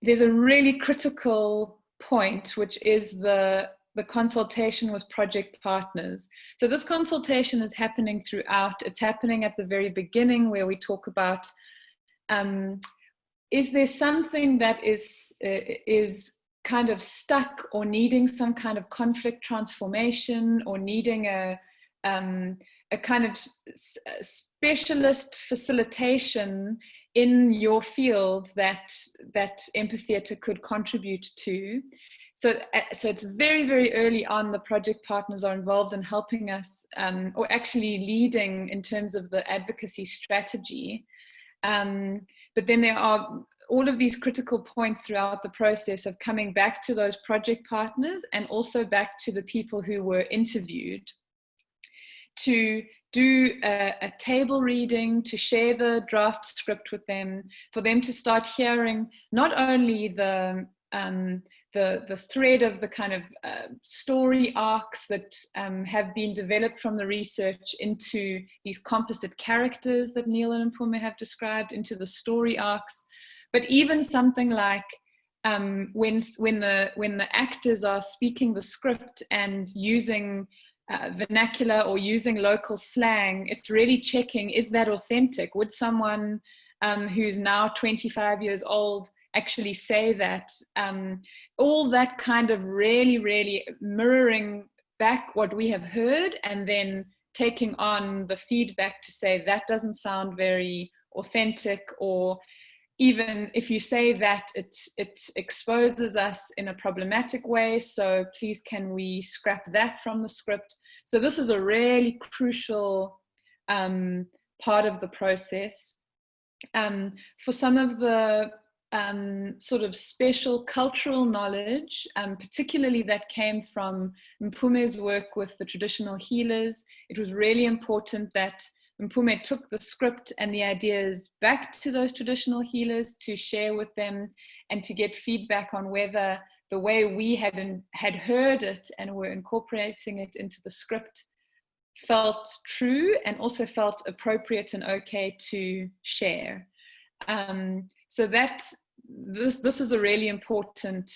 there's a really critical point, which is the consultation with project partners. So this consultation is happening throughout. It's happening at the very beginning, where we talk about is there something that is kind of stuck or needing some kind of conflict transformation, or needing a kind of specialist facilitation in your field that Empatheatre could contribute to. So it's very, very early on, the project partners are involved in helping us, or actually leading in terms of the advocacy strategy. But then there are all of these critical points throughout the process of coming back to those project partners, and also back to the people who were interviewed, to do a table reading, to share the draft script with them, for them to start hearing not only the thread of the kind of story arcs that have been developed from the research into these composite characters that Neil and Mpumi have described, into the story arcs, but even something like when the actors are speaking the script and using vernacular or using local slang, it's really checking, is that authentic? Would someone who's now 25 years old actually say that? All that kind of really, really mirroring back what we have heard, and then taking on the feedback to say that doesn't sound very authentic, or even if you say that, it exposes us in a problematic way, so please can we scrap that from the script? So this is a really crucial part of the process. For some of the sort of special cultural knowledge, particularly that came from Mpume's work with the traditional healers, it was really important that Mpume took the script and the ideas back to those traditional healers to share with them, and to get feedback on whether the way we had heard it and were incorporating it into the script felt true, and also felt appropriate and okay to share. So that this is a really important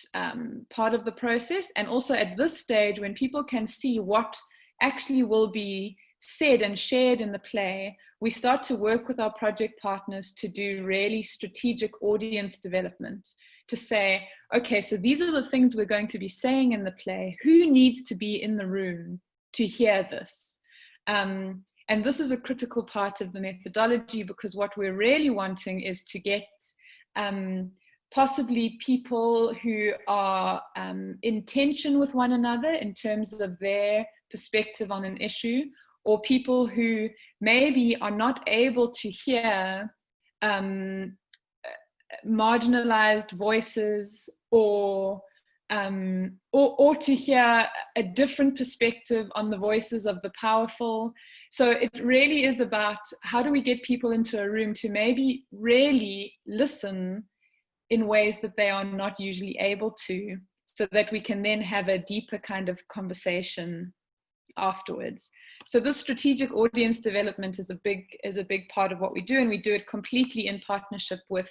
part of the process. And also at this stage, when people can see what actually will be said and shared in the play, we start to work with our project partners to do really strategic audience development, to say, okay, so these are the things we're going to be saying in the play. Who needs to be in the room to hear this? And this is a critical part of the methodology, because what we're really wanting is to get possibly people who are in tension with one another in terms of their perspective on an issue, or people who maybe are not able to hear marginalized voices, or to hear a different perspective on the voices of the powerful. So it really is about, how do we get people into a room to maybe really listen in ways that they are not usually able to, so that we can then have a deeper kind of conversation afterwards. So this strategic audience development is a big part of what we do, and we do it completely in partnership with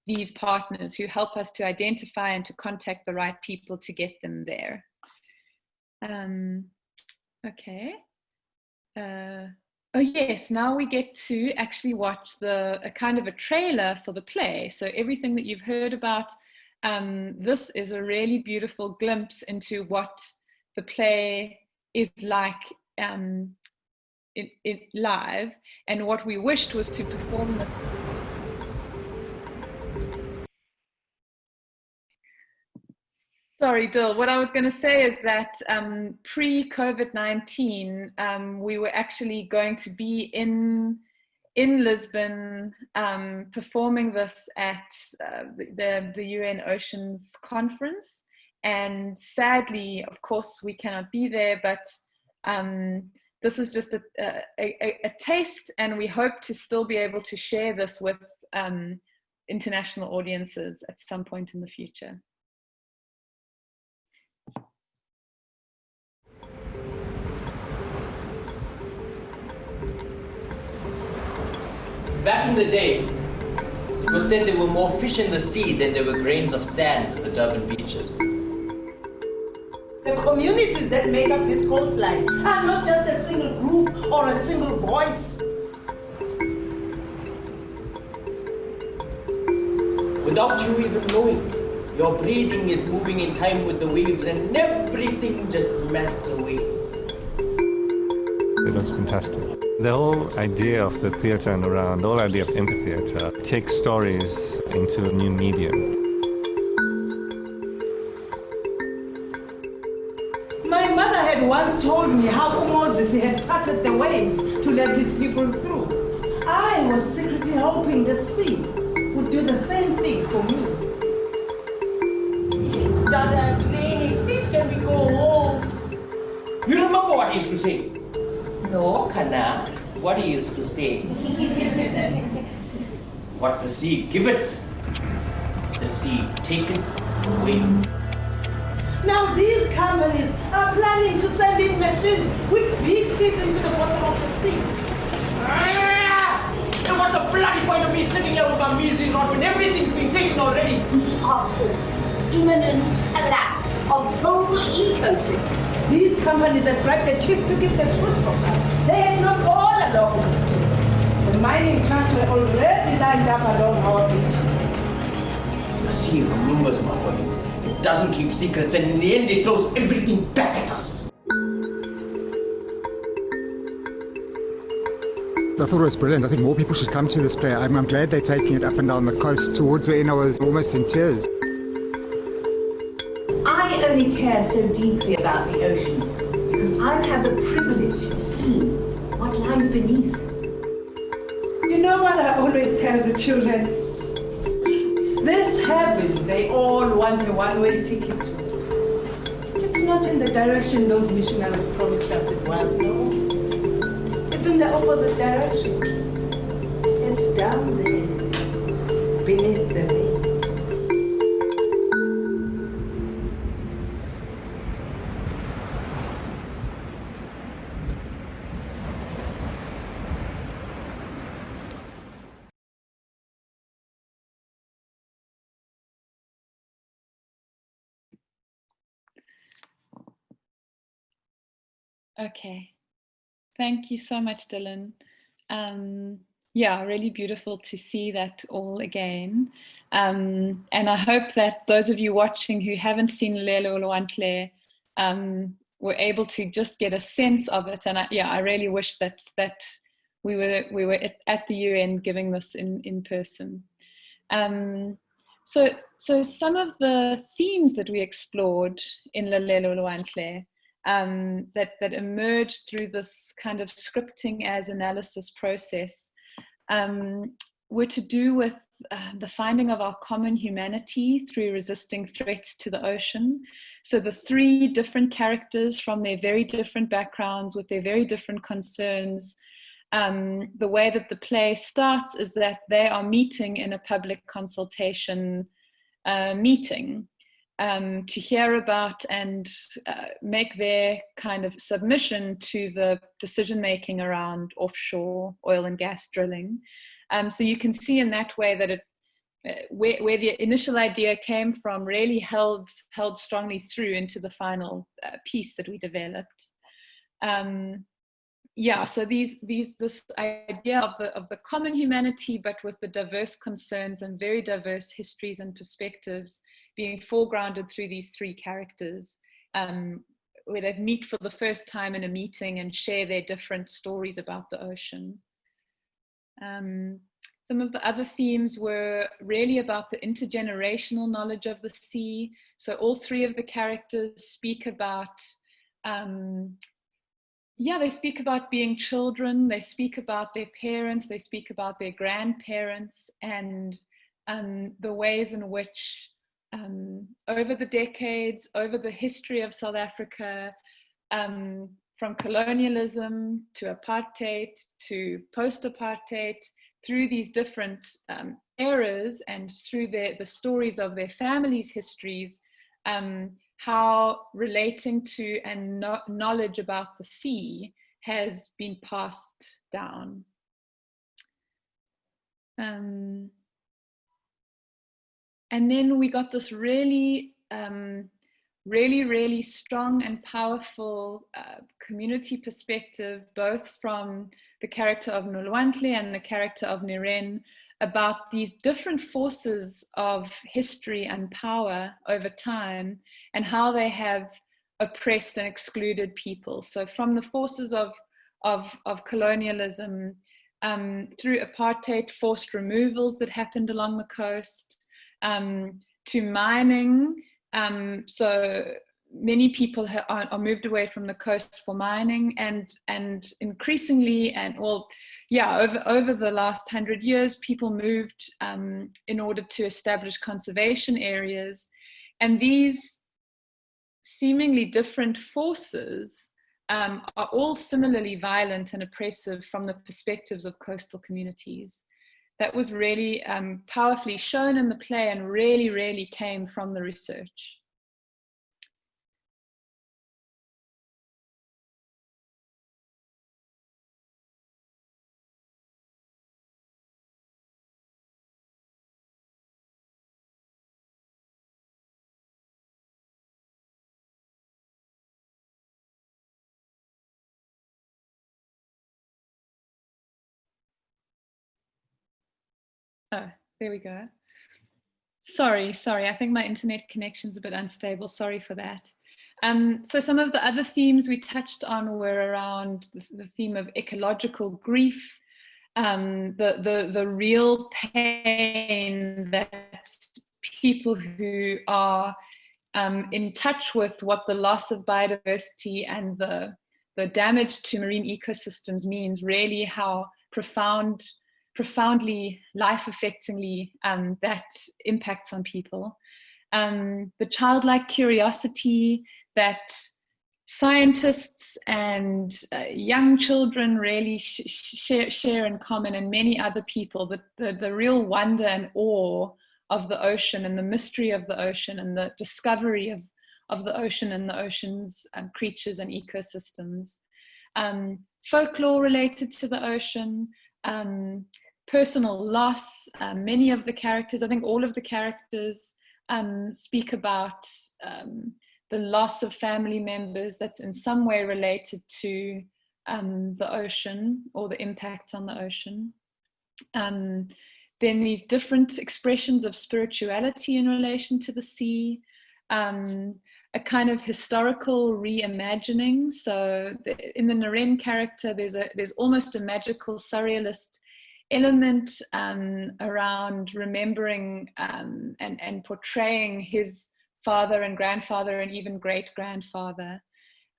these partners who help us to identify and to contact the right people to get them there. Okay. Oh yes, now we get to actually watch a kind of a trailer for the play. So everything that you've heard about, this is a really beautiful glimpse into what the play is like live, and what we wished was to perform this. Sorry, Dill. What I was going to say is that pre-COVID-19, we were actually going to be in Lisbon performing this at the UN Oceans Conference. And sadly, of course, we cannot be there, but this is just a taste, and we hope to still be able to share this with international audiences at some point in the future. Back in the day, it was said there were more fish in the sea than there were grains of sand at the Durban beaches. The communities that make up this coastline are not just a single group or a single voice. Without you even knowing, your breathing is moving in time with the waves and everything just melts away. It was fantastic. The whole idea of the theatre and around, the whole idea of Empatheatre takes stories into a new medium. My mother had once told me how Moses had parted the waves to let his people through. I was secretly hoping the sea would do the same thing for me. It's Dada's raining. Please can we go home? You remember what he used to say? No, Kana. What he used to say? What the sea give it, the sea take it away. Now these companies are planning to send in machines with big teeth into the bottom of the sea. And what's the bloody point of me sitting here with my measly rod when everything's been taken already? We are talking imminent collapse of whole ecosystems. These companies that bribed the chief to keep the truth from us, they had known all along. The mining tracks were already lined up along our beaches. The sea remembers, my boy. It doesn't keep secrets, and in the end it throws everything back at us. I thought it was brilliant. I think more people should come to this play. I'm glad they're taking it up and down the coast. Towards the end, I was almost in tears. I only care so deeply about the ocean because I've had the privilege of seeing what lies beneath. You know what I always tell the children? This heaven they all want a one-way ticket to. It's not in the direction those missionaries promised us it was, no. It's in the opposite direction. It's down there, beneath the waves. Okay, thank you so much, Dylan. Yeah, really beautiful to see that all again. And I hope that those of you watching who haven't seen Lalela uLwandle were able to just get a sense of it. And I really wish that we were at the UN giving this in person. So some of the themes that we explored in Lalela uLwandle that emerged through this kind of scripting as analysis process were to do with the finding of our common humanity through resisting threats to the ocean. So the three different characters from their very different backgrounds with their very different concerns, the way that the play starts is that they are meeting in a public consultation meeting to hear about and make their kind of submission to the decision-making around offshore oil and gas drilling. So you can see in that way that where the initial idea came from really held strongly through into the final piece that we developed. Yeah, so this idea of the common humanity, but with the diverse concerns and very diverse histories and perspectives being foregrounded through these three characters, where they meet for the first time in a meeting and share their different stories about the ocean. Some of the other themes were really about the intergenerational knowledge of the sea. So all three of the characters speak about they speak about being children, they speak about their parents, they speak about their grandparents, and the ways in which over the decades, over the history of South Africa, from colonialism to apartheid to post-apartheid, through these different carers and through the stories of their families' histories, how relating to and knowledge about the sea has been passed down. And then we got this really strong and powerful community perspective, both from the character of uLwandle and the character of Niren, about these different forces of history and power over time and how they have oppressed and excluded people. So from the forces of colonialism, through apartheid, forced removals that happened along the coast, to mining. So many people are moved away from the coast for mining, and increasingly, and well, yeah, over the last 100 years, people moved in order to establish conservation areas. And these seemingly different forces are all similarly violent and oppressive from the perspectives of coastal communities. That was really powerfully shown in the play and really came from the research. Oh, there we go. Sorry, I think my internet connection's a bit unstable. Sorry for that. So some of the other themes we touched on were around the theme of ecological grief, the real pain that people who are in touch with what the loss of biodiversity and the damage to marine ecosystems means, really how profoundly life-affectingly that impacts on people. The childlike curiosity that scientists and young children really share in common, and many other people, the real wonder and awe of the ocean and the mystery of the ocean and the discovery of the ocean and the ocean's creatures and ecosystems. Folklore related to the ocean, personal loss. Many of the characters, I think all of the characters, speak about the loss of family members that's in some way related to the ocean or the impact on the ocean. Then these different expressions of spirituality in relation to the sea, a kind of historical reimagining. So in the Niren character, there's almost a magical surrealist element around remembering and portraying his father and grandfather and even great-grandfather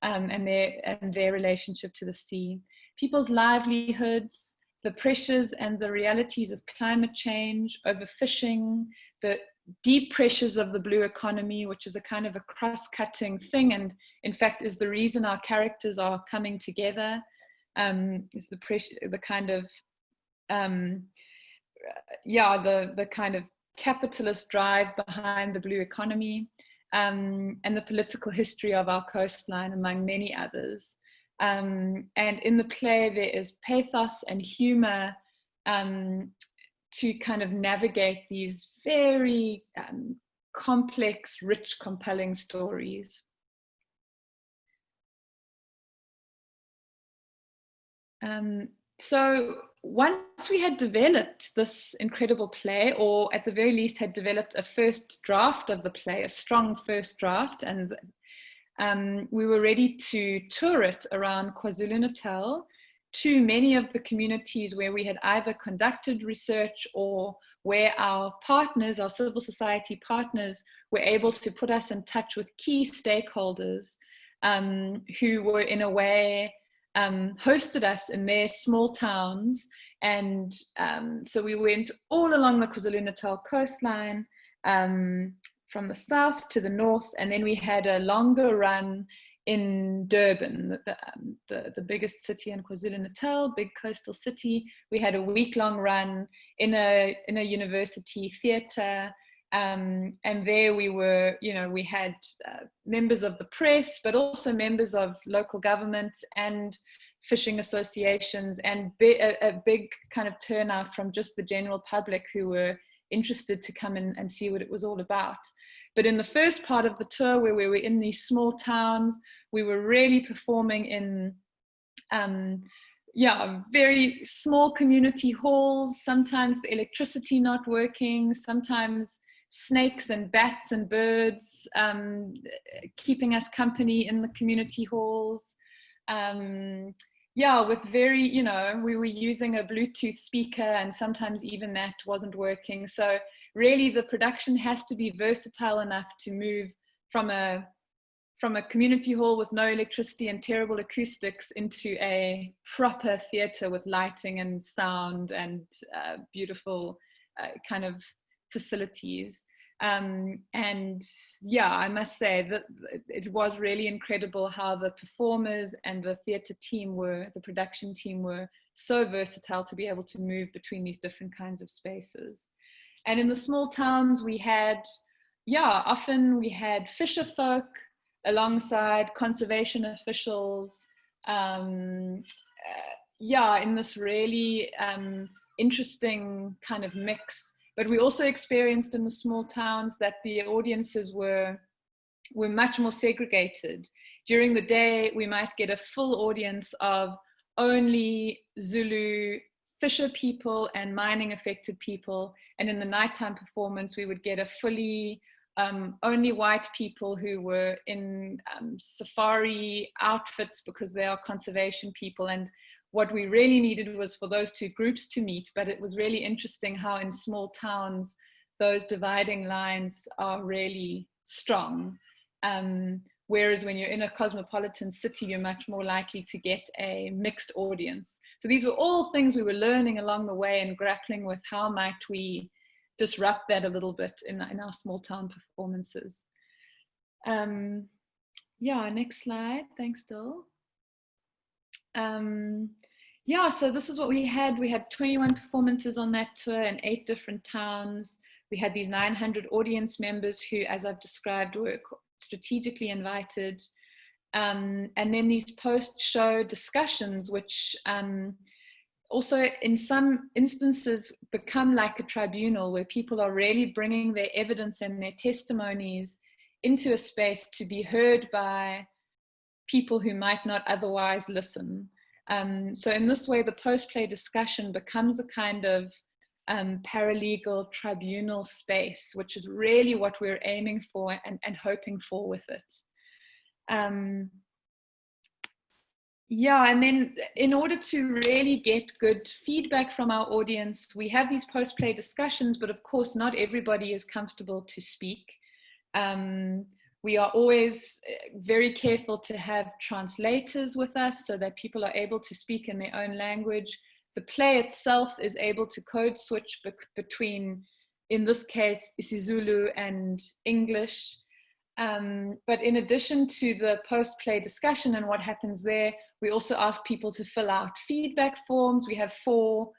and their relationship to the sea. People's livelihoods, the pressures and the realities of climate change, overfishing, the deep pressures of the blue economy, which is a kind of a cross-cutting thing, and in fact is the reason our characters are coming together, is the pressure, the kind of the kind of capitalist drive behind the blue economy, and the political history of our coastline, among many others. And in the play there is pathos and humor to kind of navigate these very complex, rich, compelling stories. So once we had developed this incredible play, or at the very least had developed a first draft of the play, a strong first draft, and we were ready to tour it around KwaZulu-Natal to many of the communities where we had either conducted research or where our partners, our civil society partners, were able to put us in touch with key stakeholders who were in a way hosted us in their small towns. And so we went all along the KwaZulu-Natal coastline, from the south to the north, and then we had a longer run in Durban, the biggest city in KwaZulu-Natal, big coastal city. We had a week-long run in a university theatre, and there we were, we had members of the press, but also members of local government and fishing associations, and a big kind of turnout from just the general public who were interested to come in and see what it was all about. But in the first part of the tour, where we were in these small towns, we were really performing in very small community halls, sometimes the electricity not working, sometimes snakes and bats and birds keeping us company in the community halls. With very, we were using a Bluetooth speaker, and sometimes even that wasn't working. So really the production has to be versatile enough to move from a community hall with no electricity and terrible acoustics into a proper theatre with lighting and sound and beautiful kind of facilities. I must say that it was really incredible how the performers and the theatre team the production team were so versatile to be able to move between these different kinds of spaces. And in the small towns, we had, often we had fisher folk alongside conservation officials, in this really interesting kind of mix. But we also experienced in the small towns that the audiences were much more segregated. During the day, we might get a full audience of only Zulu fisher people and mining affected people. And in the nighttime performance, we would get a fully only white people who were in safari outfits because they are conservation people. And what we really needed was for those two groups to meet, but it was really interesting how in small towns, those dividing lines are really strong. Whereas when you're in a cosmopolitan city, you're much more likely to get a mixed audience. So these were all things we were learning along the way and grappling with how might we disrupt that a little bit in our small town performances. Next slide, thanks Dill. So this is what we had. We had 21 performances on that tour in 8 different towns. We had these 900 audience members who, as I've described, were strategically invited. And then these post-show discussions, which also in some instances become like a tribunal where people are really bringing their evidence and their testimonies into a space to be heard by people who might not otherwise listen. So in this way, the post-play discussion becomes a kind of paralegal tribunal space, which is really what we're aiming for and hoping for with it. And then in order to really get good feedback from our audience, we have these post-play discussions, but of course not everybody is comfortable to speak. We are always very careful to have translators with us so that people are able to speak in their own language. The play itself is able to code switch between, in this case, isiZulu and English. But in addition to the post-play discussion and what happens there, we also ask people to fill out feedback forms. We have four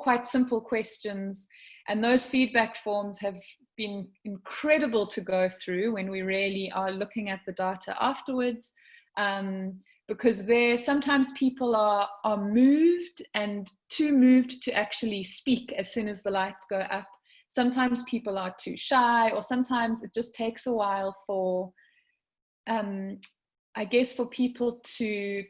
quite simple questions, and those feedback forms have been incredible to go through when we really are looking at the data afterwards, because sometimes people are moved and too moved to actually speak as soon as the lights go up. Sometimes people are too shy, or sometimes it just takes a while for, I guess, for people to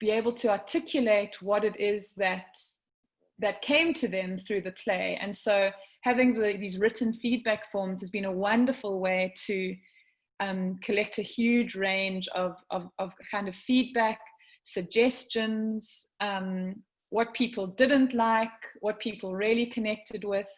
be able to articulate what it is that came to them through the play. And so having these written feedback forms has been a wonderful way to collect a huge range of kind of feedback, suggestions, what people didn't like, what people really connected with.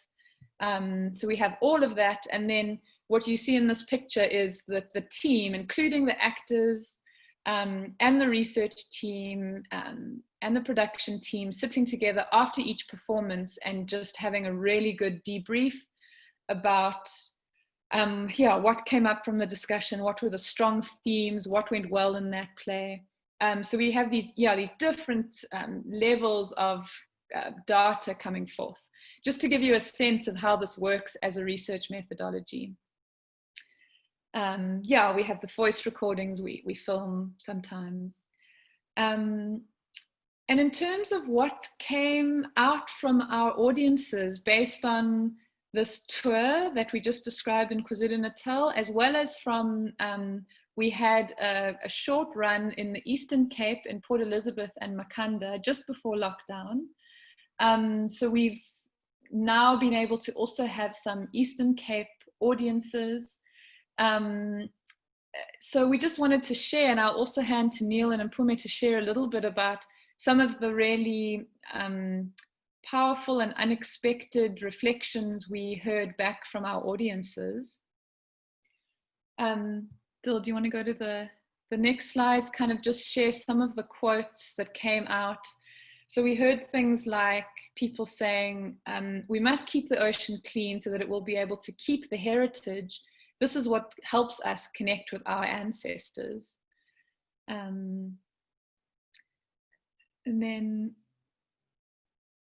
So we have all of that. And then what you see in this picture is that the team, including the actors and the research team and the production team, sitting together after each performance and just having a really good debrief about yeah, what came up from the discussion, what were the strong themes, what went well in that play. So we have these different levels of data coming forth, just to give you a sense of how this works as a research methodology. Yeah, we have the voice recordings, we film sometimes. And in terms of what came out from our audiences based on this tour that we just described in KwaZulu-Natal, as well as from, we had a short run in the Eastern Cape in Port Elizabeth and Makanda just before lockdown. So we've now been able to also have some Eastern Cape audiences. So we just wanted to share, and I'll also hand to Neil and Mpumi to share a little bit about some of the really powerful and unexpected reflections we heard back from our audiences. Dill, do you want to go to the next slides, kind of just share some of the quotes that came out? So we heard things like people saying, we must keep the ocean clean so that it will be able to keep the heritage. This is what helps us connect with our ancestors. And then,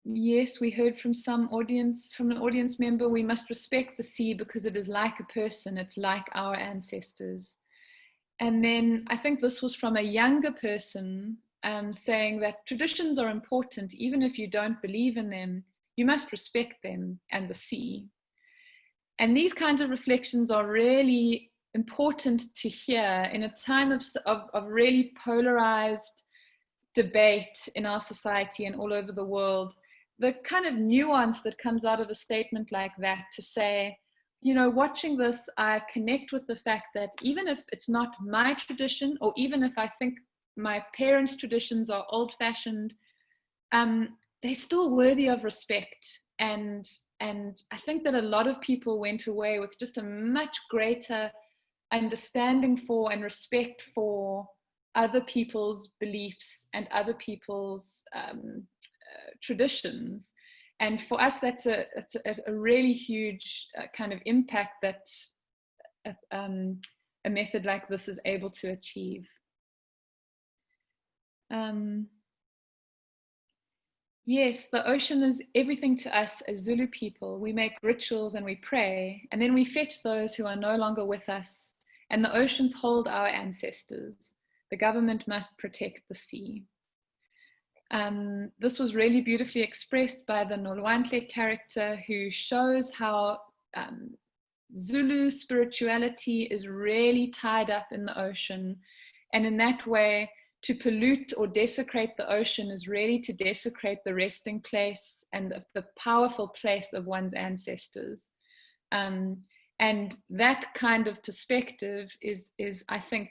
yes, we heard from an audience member, we must respect the sea because it is like a person, it's like our ancestors. And then I think this was from a younger person saying that traditions are important, even if you don't believe in them, you must respect them and the sea. And these kinds of reflections are really important to hear in a time of really polarized debate in our society and all over the world. The kind of nuance that comes out of a statement like that, to say, you know, watching this, I connect with the fact that even if it's not my tradition, or even if I think my parents' traditions are old-fashioned, they're still worthy of respect. And I think that a lot of people went away with just a much greater understanding for and respect for other people's beliefs and other people's traditions. And for us, that's a really huge kind of impact that a method like this is able to achieve. Yes, the ocean is everything to us as Zulu people. We make rituals and we pray, and then we fetch those who are no longer with us, and the oceans hold our ancestors. The government must protect the sea. This was really beautifully expressed by the uLwandle character, who shows how Zulu spirituality is really tied up in the ocean, and in that way, to pollute or desecrate the ocean is really to desecrate the resting place and the powerful place of one's ancestors. And that kind of perspective is, I think,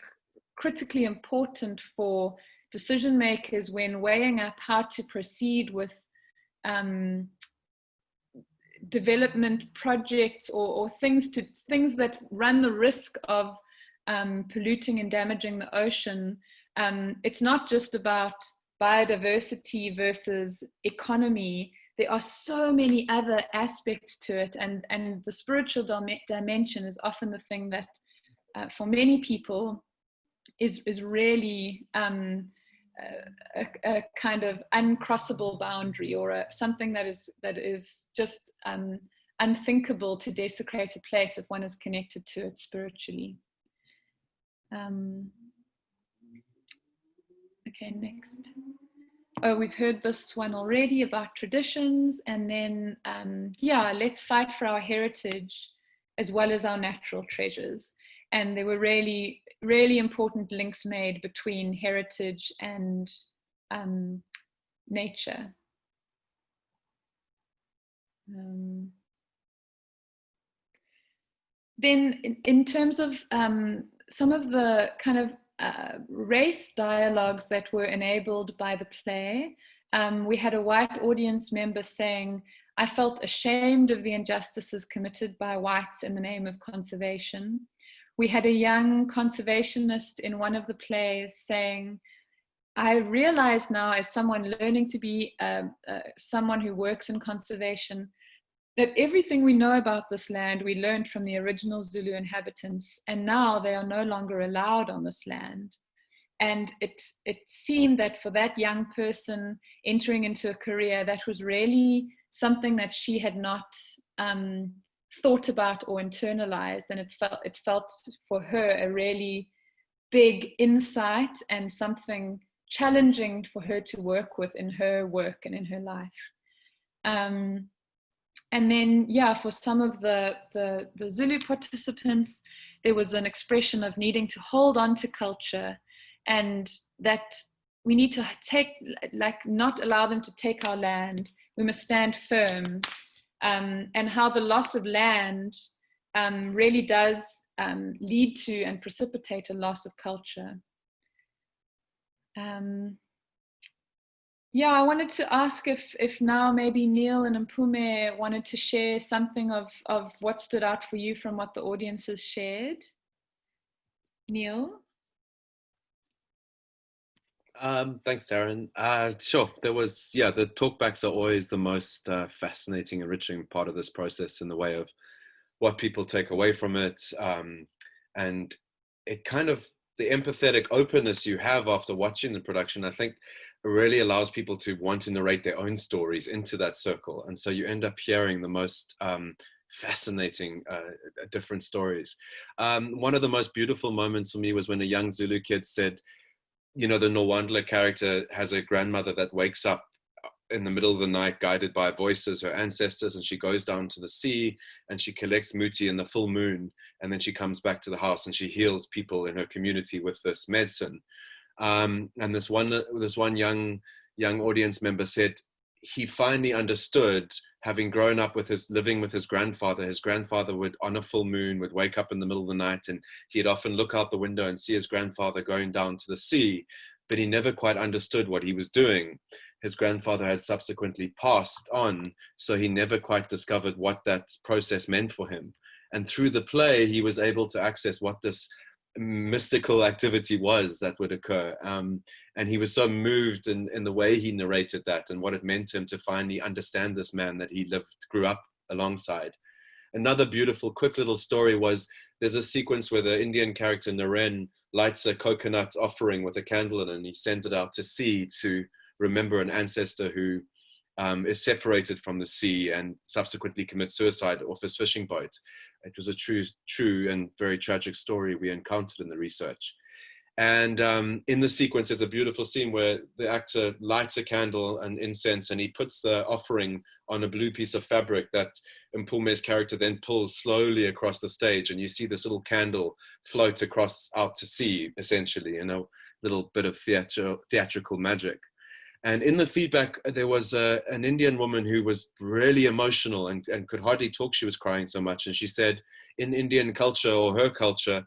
critically important for decision makers when weighing up how to proceed with development projects or things that run the risk of polluting and damaging the ocean. It's not just about biodiversity versus economy. There are so many other aspects to it, and the spiritual dimension is often the thing that for many people is really a kind of uncrossable boundary, or something that is just unthinkable to desecrate a place if one is connected to it spiritually. Okay, next. Oh, we've heard this one already about traditions, and then, yeah, let's fight for our heritage as well as our natural treasures. And there were really, really important links made between heritage and nature. Then in terms of some of the kind of race dialogues that were enabled by the play, we had a white audience member saying, I felt ashamed of the injustices committed by whites in the name of conservation. We had a young conservationist in one of the plays saying, I realize now, as someone learning to be someone who works in conservation, that everything we know about this land we learned from the original Zulu inhabitants, and now they are no longer allowed on this land. And it seemed that for that young person entering into a career, that was really something that she had not thought about or internalized, and it felt for her a really big insight and something challenging for her to work with in her work and in her life. And then, yeah, for some of the Zulu participants, there was an expression of needing to hold on to culture, and that we need to not allow them to take our land. We must stand firm, and how the loss of land really does lead to and precipitate a loss of culture. Yeah, I wanted to ask if now maybe Neil and Mpumi wanted to share something of what stood out for you from what the audience has shared. Neil? Thanks, Darren. Sure, there was, the talkbacks are always the most fascinating, enriching part of this process in the way of what people take away from it. And it kind of, the empathetic openness you have after watching the production, I think really allows people to want to narrate their own stories into that circle. And so you end up hearing the most fascinating different stories. One of the most beautiful moments for me was when a young Zulu kid said, the uLwandle character has a grandmother that wakes up in the middle of the night guided by voices, her ancestors, and she goes down to the sea and she collects muti in the full moon, and then she comes back to the house and she heals people in her community with this medicine. And this one young audience member said he finally understood, having grown up living with his grandfather. His grandfather would, on a full moon, would wake up in the middle of the night, and he'd often look out the window and see his grandfather going down to the sea, but he never quite understood what he was doing. His grandfather had subsequently passed on, so he never quite discovered what that process meant for him. And through the play, he was able to access what this mystical activity was that would occur. And he was so moved in the way he narrated that and what it meant to him to finally understand this man that he grew up alongside. Another beautiful, quick little story was, there's a sequence where the Indian character Naren lights a coconut offering with a candle in it, and he sends it out to sea to remember an ancestor who is separated from the sea and subsequently commits suicide off his fishing boat. It was a true and very tragic story we encountered in the research. And in the sequence, there's a beautiful scene where the actor lights a candle and incense, and he puts the offering on a blue piece of fabric that Mpume's character then pulls slowly across the stage, and you see this little candle float across out to sea, essentially, in a little bit of theatrical magic. And in the feedback, there was an Indian woman who was really emotional and could hardly talk. She was crying so much. And she said, in Indian culture, or her culture,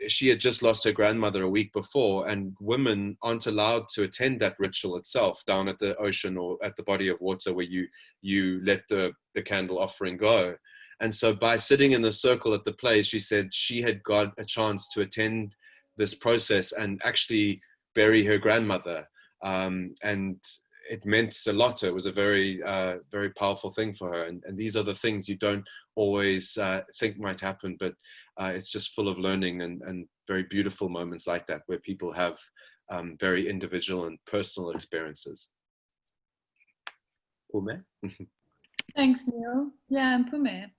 she had just lost her grandmother a week before, and women aren't allowed to attend that ritual itself down at the ocean or at the body of water where you let the candle offering go. And so by sitting in the circle at the play, she said she had got a chance to attend this process and actually bury her grandmother. And it meant a lot to her. It was a very, very powerful thing for her. And these are the things you don't always think might happen, but it's just full of learning and very beautiful moments like that, where people have very individual and personal experiences. Mpumi? Thanks, Neil. Yeah, Mpumi.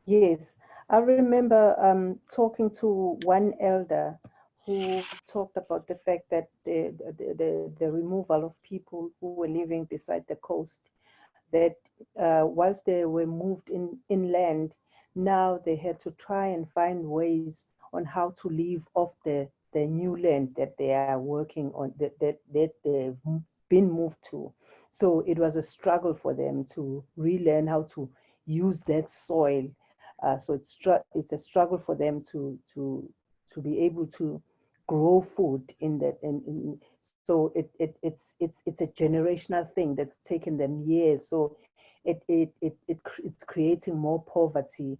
Yes, I remember talking to one elder who talked about the fact that the removal of people who were living beside the coast, that whilst they were moved inland, now they had to try and find ways on how to live off the new land that they are working on, that they've been moved to. So it was a struggle for them to relearn how to use that soil. So it's a struggle for them to be able to grow food in that. So it's a generational thing that's taken them years. So it's creating more poverty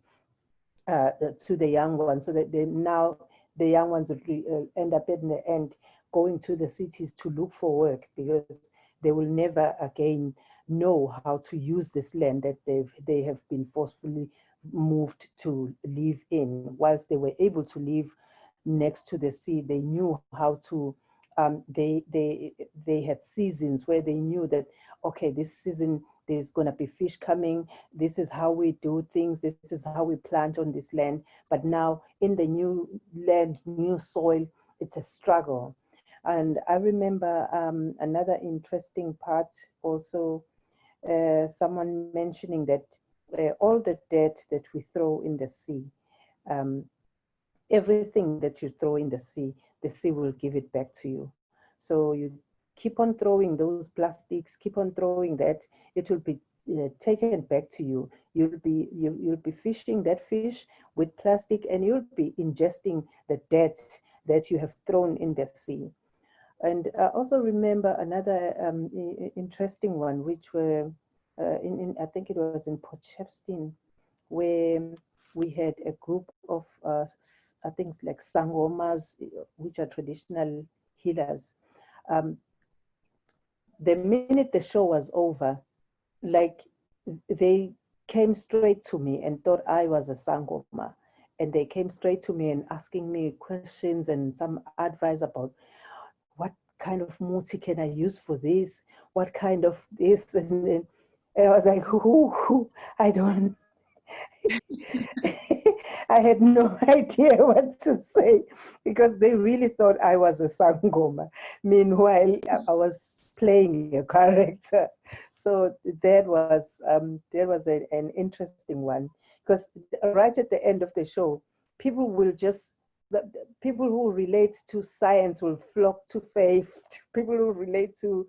to the young ones, so that now the young ones will end up in the end going to the cities to look for work, because they will never again know how to use this land that they have been forcefully moved to live in. Whilst they were able to live next to the sea, they knew how to, they had seasons where they knew that, okay, this season there's going to be fish coming, this is how we do things, this is how we plant on this land. But now in the new land, new soil, it's a struggle. And I remember another interesting part also, someone mentioning that all the dirt that we throw in the sea, everything that you throw in the sea will give it back to you. So you keep on throwing those plastics, keep on throwing that, it will be taken back to you. You'll be fishing that fish with plastic, and you'll be ingesting the dirt that you have thrown in the sea. And I also remember another interesting one, which were I think it was in Potchefstroom, where we had a group of I think it's like sangomas, which are traditional healers. The minute the show was over, like they came straight to me and thought I was a sangoma, and they came straight to me and asking me questions and some advice about what kind of muti can I use for this, what kind of this, and I was like, I don't. I had no idea what to say, because they really thought I was a sangoma. Meanwhile, I was playing a character. So that was an interesting one, because right at the end of the show, people who relate to science will flock to faith. People who relate to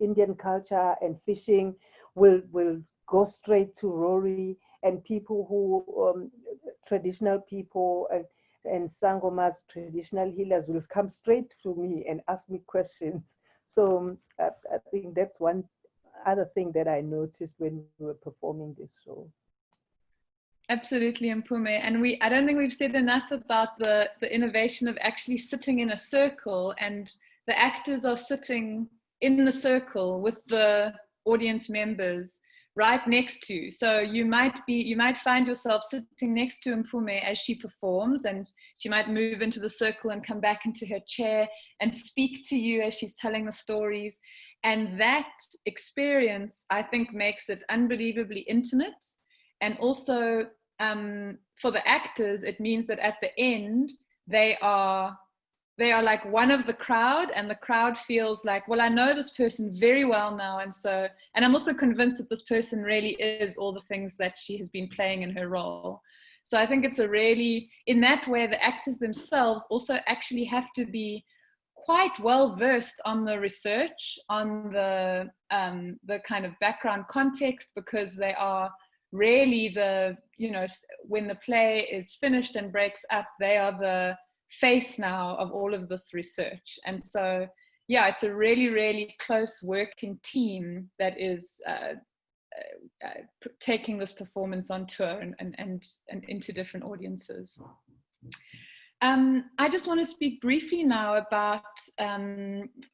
Indian culture and fishing will go straight to Rory, and people who, traditional people and sangomas, traditional healers, will come straight to me and ask me questions. So I think that's one other thing that I noticed when we were performing this show. Absolutely, Mpumi. And I don't think we've said enough about the innovation of actually sitting in a circle, and the actors are sitting in the circle with the audience members right next to. So you might find yourself sitting next to Mpumi as she performs, and she might move into the circle and come back into her chair and speak to you as she's telling the stories. And that experience, I think, makes it unbelievably intimate. And also for the actors, it means that at the end, they are like one of the crowd, and the crowd feels like, well, I know this person very well now, and I'm also convinced that this person really is all the things that she has been playing in her role. So I think it's in that way, the actors themselves also actually have to be quite well versed on the research, on the kind of background context, because they are really when the play is finished and breaks up, they are the face now of all of this research. And so, yeah, it's a really, really close working team that is taking this performance on tour and into different audiences. I just want to speak briefly now about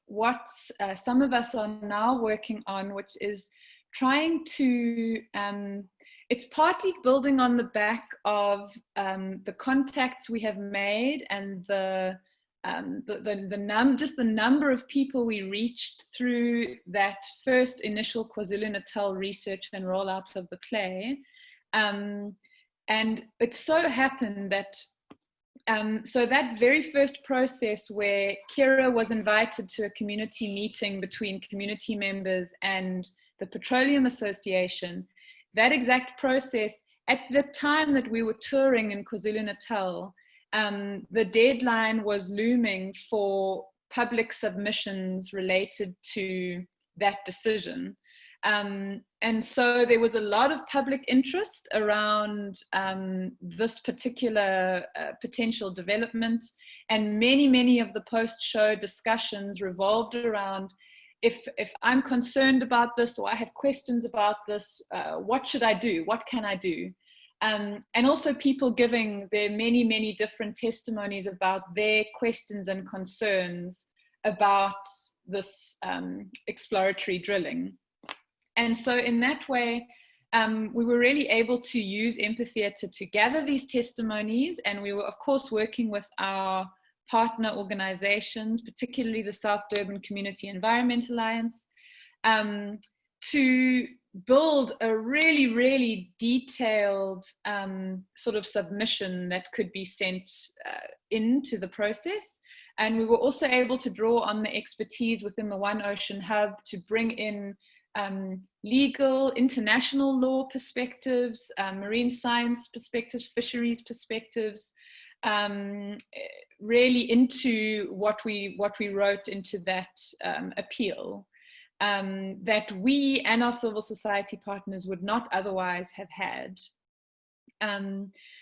what some of us are now working on, which is trying to, it's partly building on the back of the contacts we have made and just the number of people we reached through that first initial KwaZulu-Natal research and rollout of the play. And it so happened that so that very first process where Kira was invited to a community meeting between community members and the Petroleum Association, that exact process, at the time that we were touring in KwaZulu-Natal, the deadline was looming for public submissions related to that decision. And so there was a lot of public interest around this particular potential development, and many of the post-show discussions revolved around, if I'm concerned about this or I have questions about this, what should I do? What can I do? And also people giving their many different testimonies about their questions and concerns about this exploratory drilling. And so in that way, we were really able to use Empatheatre to gather these testimonies, and we were of course working with our partner organizations, particularly the South Durban Community Environment Alliance, to build a really, really detailed sort of submission that could be sent into the process. And we were also able to draw on the expertise within the One Ocean Hub to bring in legal, international law perspectives, marine science perspectives, fisheries perspectives, really into what we wrote into that appeal. That we and our civil society partners would not otherwise have had.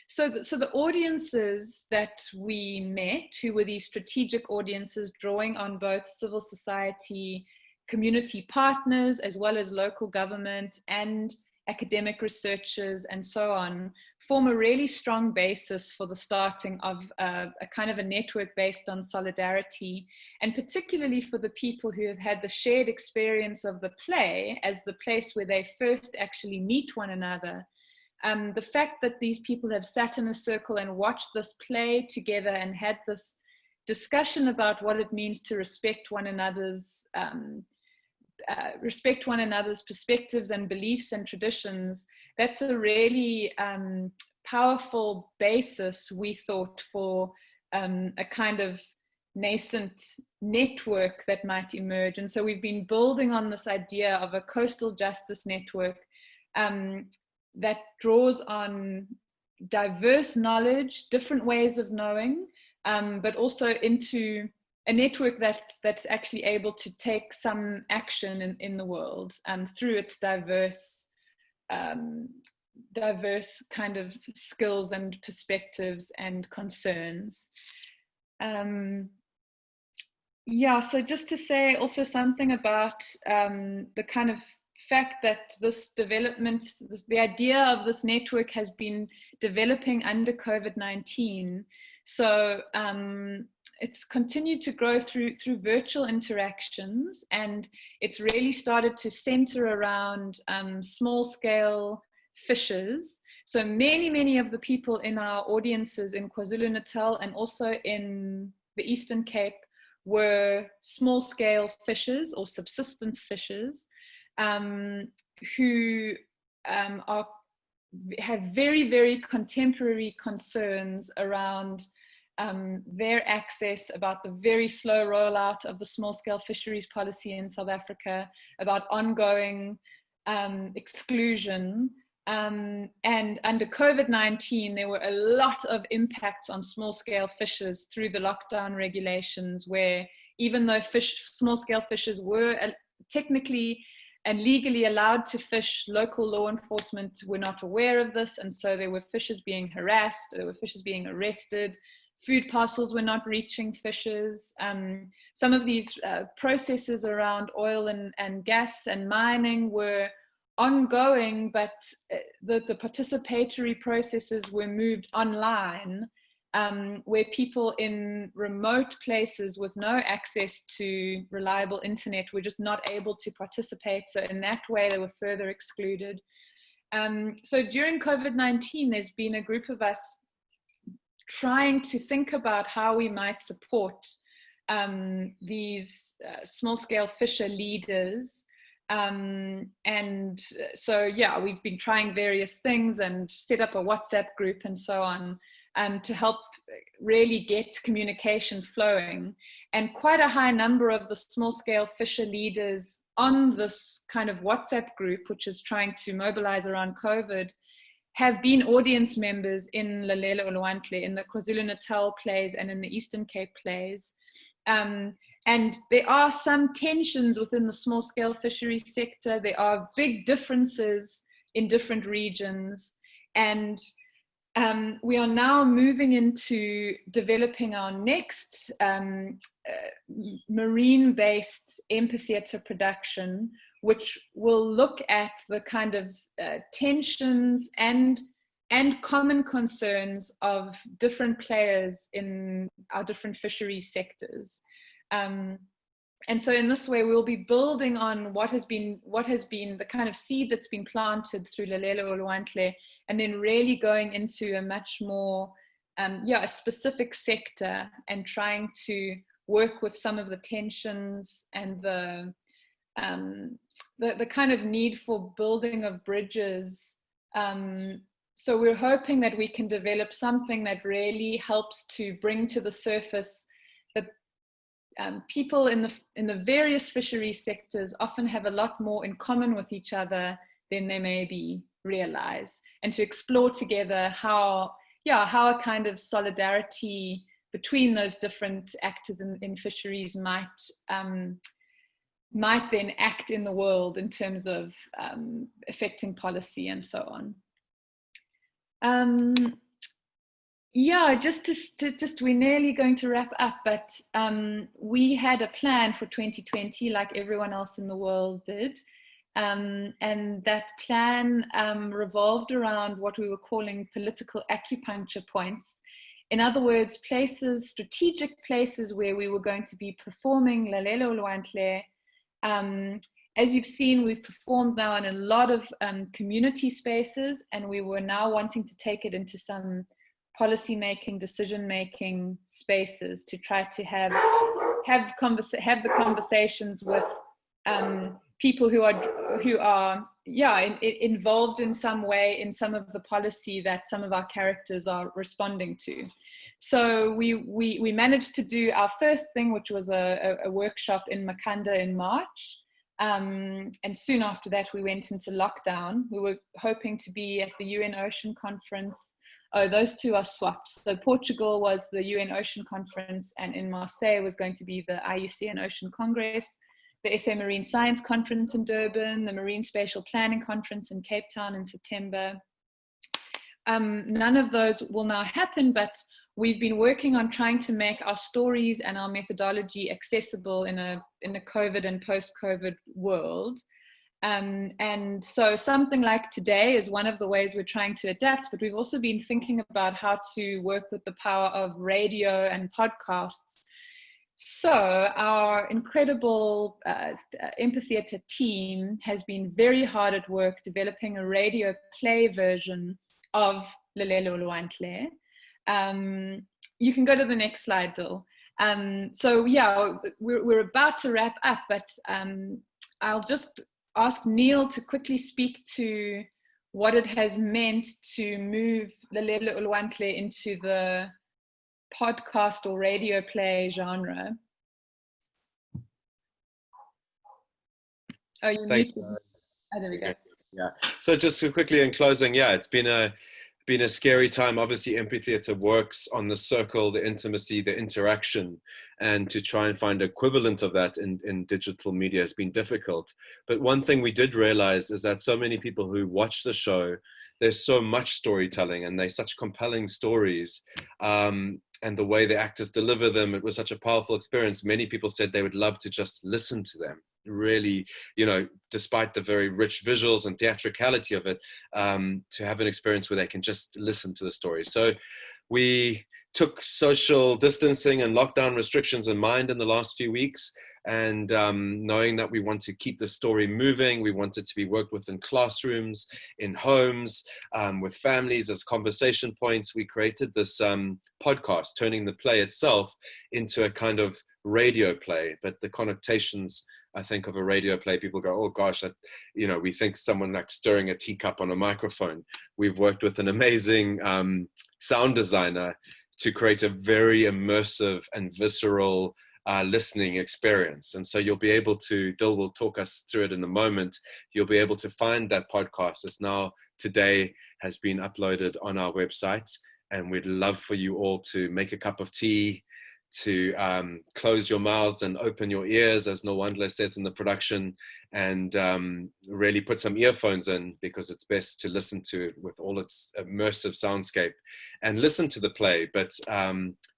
So the audiences that we met, who were these strategic audiences drawing on both civil society, community partners, as well as local government and academic researchers and so on, form a really strong basis for the starting of a kind of a network based on solidarity, and particularly for the people who have had the shared experience of the play as the place where they first actually meet one another. The fact that these people have sat in a circle and watched this play together and had this discussion about what it means to respect one another's perspectives and beliefs and traditions, that's a really powerful basis, we thought, for a kind of nascent network that might emerge. And so we've been building on this idea of a coastal justice network that draws on diverse knowledge, different ways of knowing, but also into a network that's actually able to take some action in the world through its diverse kind of skills and perspectives and concerns. Yeah, so just to say also something about the kind of fact that this development, the idea of this network has been developing under COVID-19. So it's continued to grow through virtual interactions, and it's really started to center around small-scale fishes. So many of the people in our audiences in KwaZulu-Natal and also in the Eastern Cape were small-scale fishers or subsistence fishers who have very, very contemporary concerns around their access, about the very slow rollout of the small-scale fisheries policy in South Africa, about ongoing exclusion. And under COVID-19, there were a lot of impacts on small-scale fishers through the lockdown regulations, where even though small-scale fishers were technically and legally allowed to fish, local law enforcement were not aware of this, and so there were fishers being harassed, there were fishers being arrested, food parcels were not reaching fishers. Some of these processes around oil and gas and mining were ongoing, but the participatory processes were moved online, where people in remote places with no access to reliable internet were just not able to participate. So in that way, they were further excluded. So during COVID-19, there's been a group of us trying to think about how we might support these small-scale fisher leaders. And so, yeah, we've been trying various things and set up a WhatsApp group and so on to help really get communication flowing. And quite a high number of the small-scale fisher leaders on this kind of WhatsApp group, which is trying to mobilize around COVID, have been audience members in Lalela, uLwandle, in the KwaZulu-Natal plays and in the Eastern Cape plays. And there are some tensions within the small-scale fishery sector. There are big differences in different regions. And we are now moving into developing our next marine-based Empatheatre production, which will look at the kind of tensions and common concerns of different players in our different fisheries sectors. And so in this way, we'll be building on what has been the kind of seed that's been planted through Lalela uLwandle, and then really going into a much more, a specific sector, and trying to work with some of the tensions and the kind of need for building of bridges. So we're hoping that we can develop something that really helps to bring to the surface that people in the various fishery sectors often have a lot more in common with each other than they maybe realize, and to explore together how a kind of solidarity between those different actors in fisheries might then act in the world in terms of affecting policy and so on. We're nearly going to wrap up, but we had a plan for 2020 like everyone else in the world did. And that plan revolved around what we were calling political acupuncture points. In other words, strategic places where we were going to be performing Lalela uLwandle. As you've seen, we've performed now in a lot of community spaces, and we were now wanting to take it into some policy-making, decision-making spaces to try to have the conversations with people who are involved in some way in some of the policy that some of our characters are responding to. So we managed to do our first thing, which was a workshop in Makanda in March. And soon after that, we went into lockdown. We were hoping to be at the UN Ocean Conference. Oh, those two are swapped. So Portugal was the UN Ocean Conference, and in Marseille was going to be the IUCN Ocean Congress, the SA Marine Science Conference in Durban, the Marine Spatial Planning Conference in Cape Town in September. None of those will now happen, but we've been working on trying to make our stories and our methodology accessible in a COVID and post-COVID world. And so something like today is one of the ways we're trying to adapt, but we've also been thinking about how to work with the power of radio and podcasts. So our incredible Empatheatre team has been very hard at work developing a radio play version of Lalela uLwandle. You can go to the next slide, Dil. So yeah, we're about to wrap up, but I'll just ask Neil to quickly speak to what it has meant to move Lalela uLwandle into the podcast or radio play genre. Oh, you're muted. Oh, there we go. Yeah. So just quickly in closing, yeah, it's been a scary time. Obviously, Empatheatre works on the circle, the intimacy, the interaction, and to try and find equivalent of that in digital media has been difficult. But one thing we did realize is that so many people who watch the show, there's so much storytelling and they're such compelling stories. And the way the actors deliver them, it was such a powerful experience. Many people said they would love to just listen to them. Really, despite the very rich visuals and theatricality of it, to have an experience where they can just listen to the story. So we took social distancing and lockdown restrictions in mind in the last few weeks, and knowing that we want to keep the story moving, we want it to be worked with in classrooms, in homes, with families as conversation points. We created this podcast, turning the play itself into a kind of radio play, but the connotations, I think, of a radio play, people go, oh gosh, we think someone like stirring a teacup on a microphone. We've worked with an amazing sound designer to create a very immersive and visceral listening experience. And so you'll be able to, Dil will talk us through it in a moment, you'll be able to find that podcast. It's now today has been uploaded on our website, and we'd love for you all to make a cup of tea, to close your mouths and open your ears, as uLwandle says in the production, and really put some earphones in, because it's best to listen to it with all its immersive soundscape, and listen to the play, but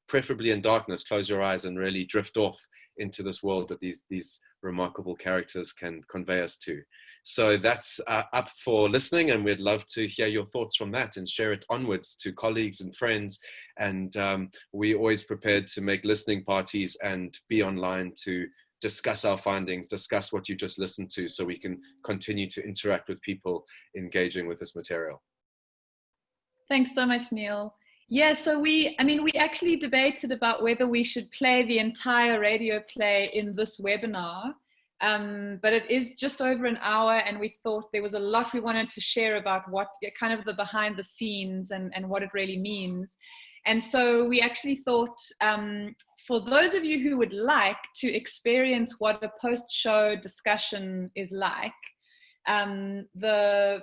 preferably in darkness. Close your eyes and really drift off into this world that these remarkable characters can convey us to. So that's up for listening, and we'd love to hear your thoughts from that and share it onwards to colleagues and friends. And we're always prepared to make listening parties and be online to discuss our findings, discuss what you just listened to, so we can continue to interact with people engaging with this material. Thanks so much, Neil. Yeah, so we actually debated about whether we should play the entire radio play in this webinar, but it is just over an hour, and we thought there was a lot we wanted to share about what kind of the behind the scenes and what it really means. And so we actually thought, for those of you who would like to experience what a post-show discussion is like, the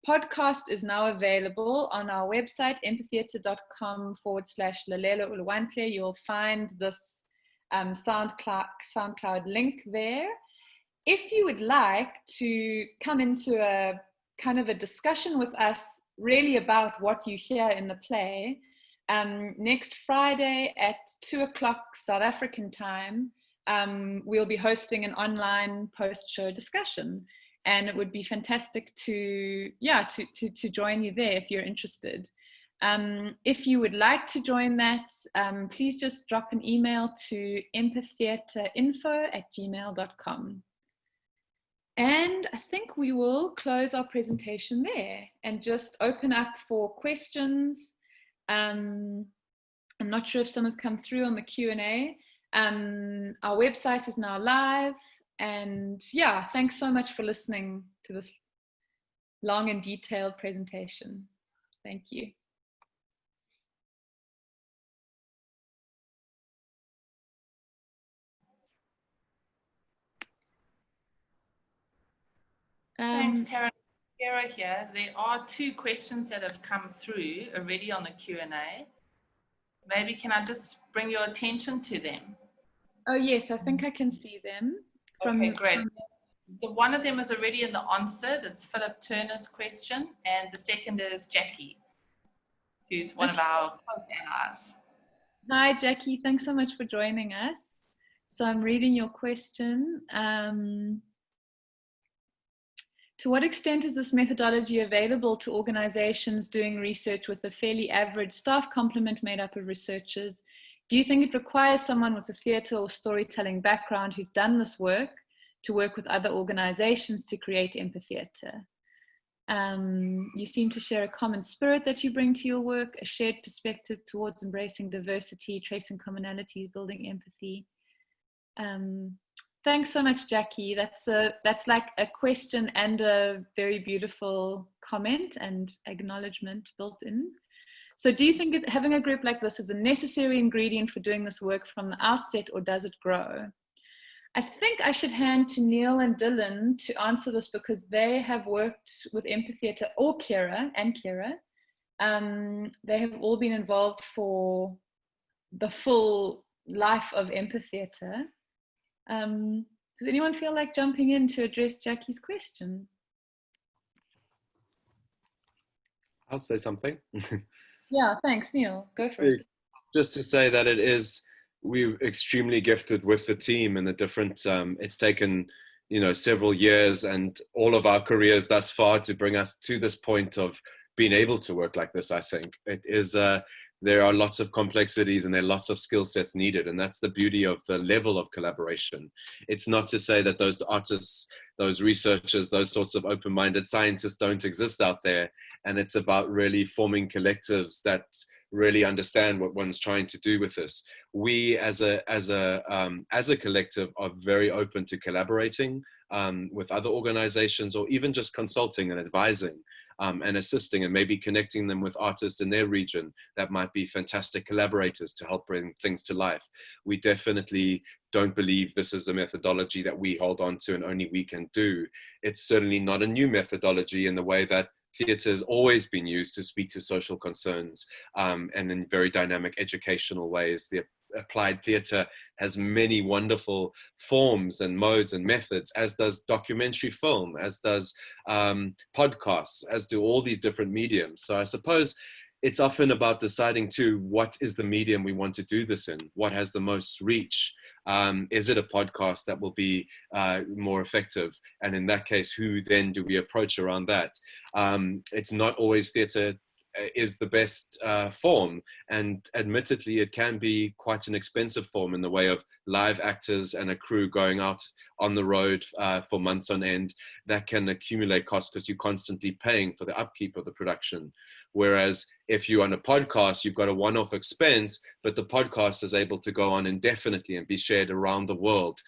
podcast is now available on our website, empatheatre.com/Lalela uLwandle. You'll find this SoundCloud link there. If you would like to come into a kind of a discussion with us really about what you hear in the play, next Friday at 2:00 South African time, we'll be hosting an online post-show discussion. And it would be fantastic to join you there if you're interested. If you would like to join that, please just drop an email to empatheatreinfo@gmail.com. And I think we will close our presentation there and just open up for questions. I'm not sure if some have come through on the Q&A. Our website is now live. And yeah, thanks so much for listening to this long and detailed presentation. Thank you. Thanks, Tara. Sarah here. There are 2 questions that have come through already on the Q&A. Maybe can I just bring your attention to them? Oh yes, I think I can see them. Okay, great. One of them is already in the answer. It's Philip Turner's question, and the second is Jackie, who's one of our allies. Hi, Jackie. Thanks so much for joining us. So I'm reading your question. To what extent is this methodology available to organizations doing research with a fairly average staff complement made up of researchers? Do you think it requires someone with a theatre or storytelling background who's done this work to work with other organizations to create Empatheatre? You seem to share a common spirit that you bring to your work, a shared perspective towards embracing diversity, tracing commonalities, building empathy. Thanks so much, Jackie. That's like a question and a very beautiful comment and acknowledgement built in. So do you think having a group like this is a necessary ingredient for doing this work from the outset, or does it grow? I think I should hand to Neil and Dylan to answer this, because they have worked with Empatheatre, or Kira and Kira. They have all been involved for the full life of Empatheatre. Does anyone feel like jumping in to address Jackie's question? I'll say something. Yeah, thanks, Neil. Go for it. Just to say that we're extremely gifted with the team and the different, it's taken, several years and all of our careers thus far to bring us to this point of being able to work like this. I think it is, there are lots of complexities and there are lots of skill sets needed. And that's the beauty of the level of collaboration. It's not to say that those artists, those researchers, those sorts of open-minded scientists don't exist out there. And it's about really forming collectives that really understand what one's trying to do with this. We as a collective are very open to collaborating with other organizations, or even just consulting and advising and assisting, and maybe connecting them with artists in their region that might be fantastic collaborators to help bring things to life. We definitely don't believe this is a methodology that we hold on to and only we can do. It's certainly not a new methodology in the way that theatre has always been used to speak to social concerns and in very dynamic educational ways. The applied theatre has many wonderful forms and modes and methods, as does documentary film, as does podcasts, as do all these different mediums. So I suppose it's often about deciding too, what is the medium we want to do this in? What has the most reach? Is it a podcast that will be more effective? And in that case, who then do we approach around that? It's not always theatre is the best form. And admittedly, it can be quite an expensive form in the way of live actors and a crew going out on the road for months on end. That can accumulate costs because you're constantly paying for the upkeep of the production. Whereas if you're on a podcast, you've got a one-off expense, but the podcast is able to go on indefinitely and be shared around the world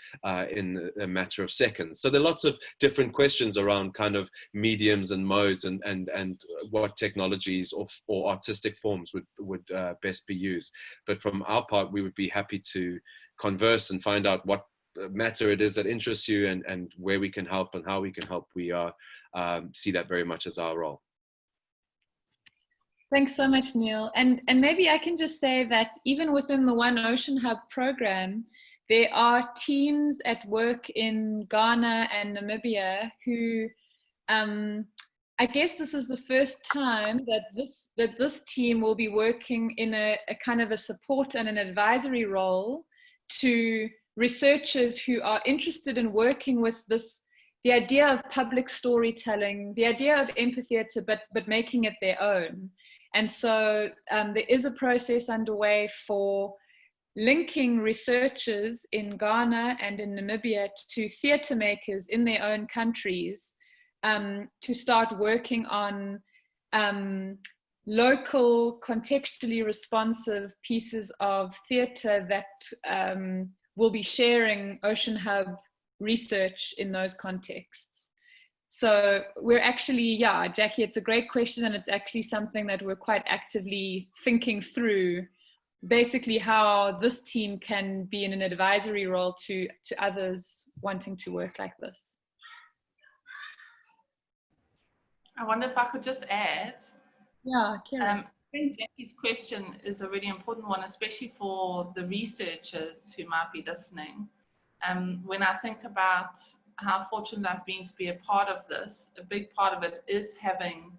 in a matter of seconds. So there are lots of different questions around kind of mediums and modes and what technologies or artistic forms would best be used. But from our part, we would be happy to converse and find out what matter it is that interests you and where we can help and how we can help. We see that very much as our role. Thanks so much, Neil. And maybe I can just say that even within the One Ocean Hub program, there are teams at work in Ghana and Namibia who, I guess this is the first time that this team will be working in a kind of a support and an advisory role to researchers who are interested in working with the idea of public storytelling, the idea of Empatheatre, but making it their own. And so there is a process underway for linking researchers in Ghana and in Namibia to theatre makers in their own countries to start working on local, contextually responsive pieces of theatre that will be sharing Ocean Hub research in those contexts. So we're actually, yeah, Jackie, it's a great question, and it's actually something that we're quite actively thinking through, basically how this team can be in an advisory role to others wanting to work like this. I wonder if I could just add. Yeah, Kira. I think Jackie's question is a really important one, especially for the researchers who might be listening. When I think about how fortunate I've been to be a part of this, a big part of it is having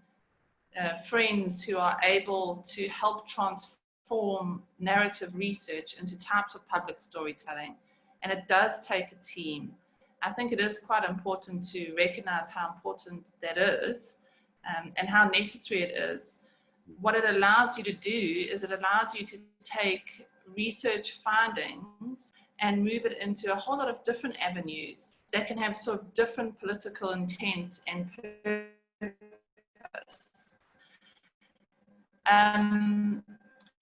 friends who are able to help transform narrative research into types of public storytelling. And it does take a team. I think it is quite important to recognize how important that is and how necessary it is. What it allows you to do is it allows you to take research findings and move it into a whole lot of different avenues that can have sort of different political intent and purpose.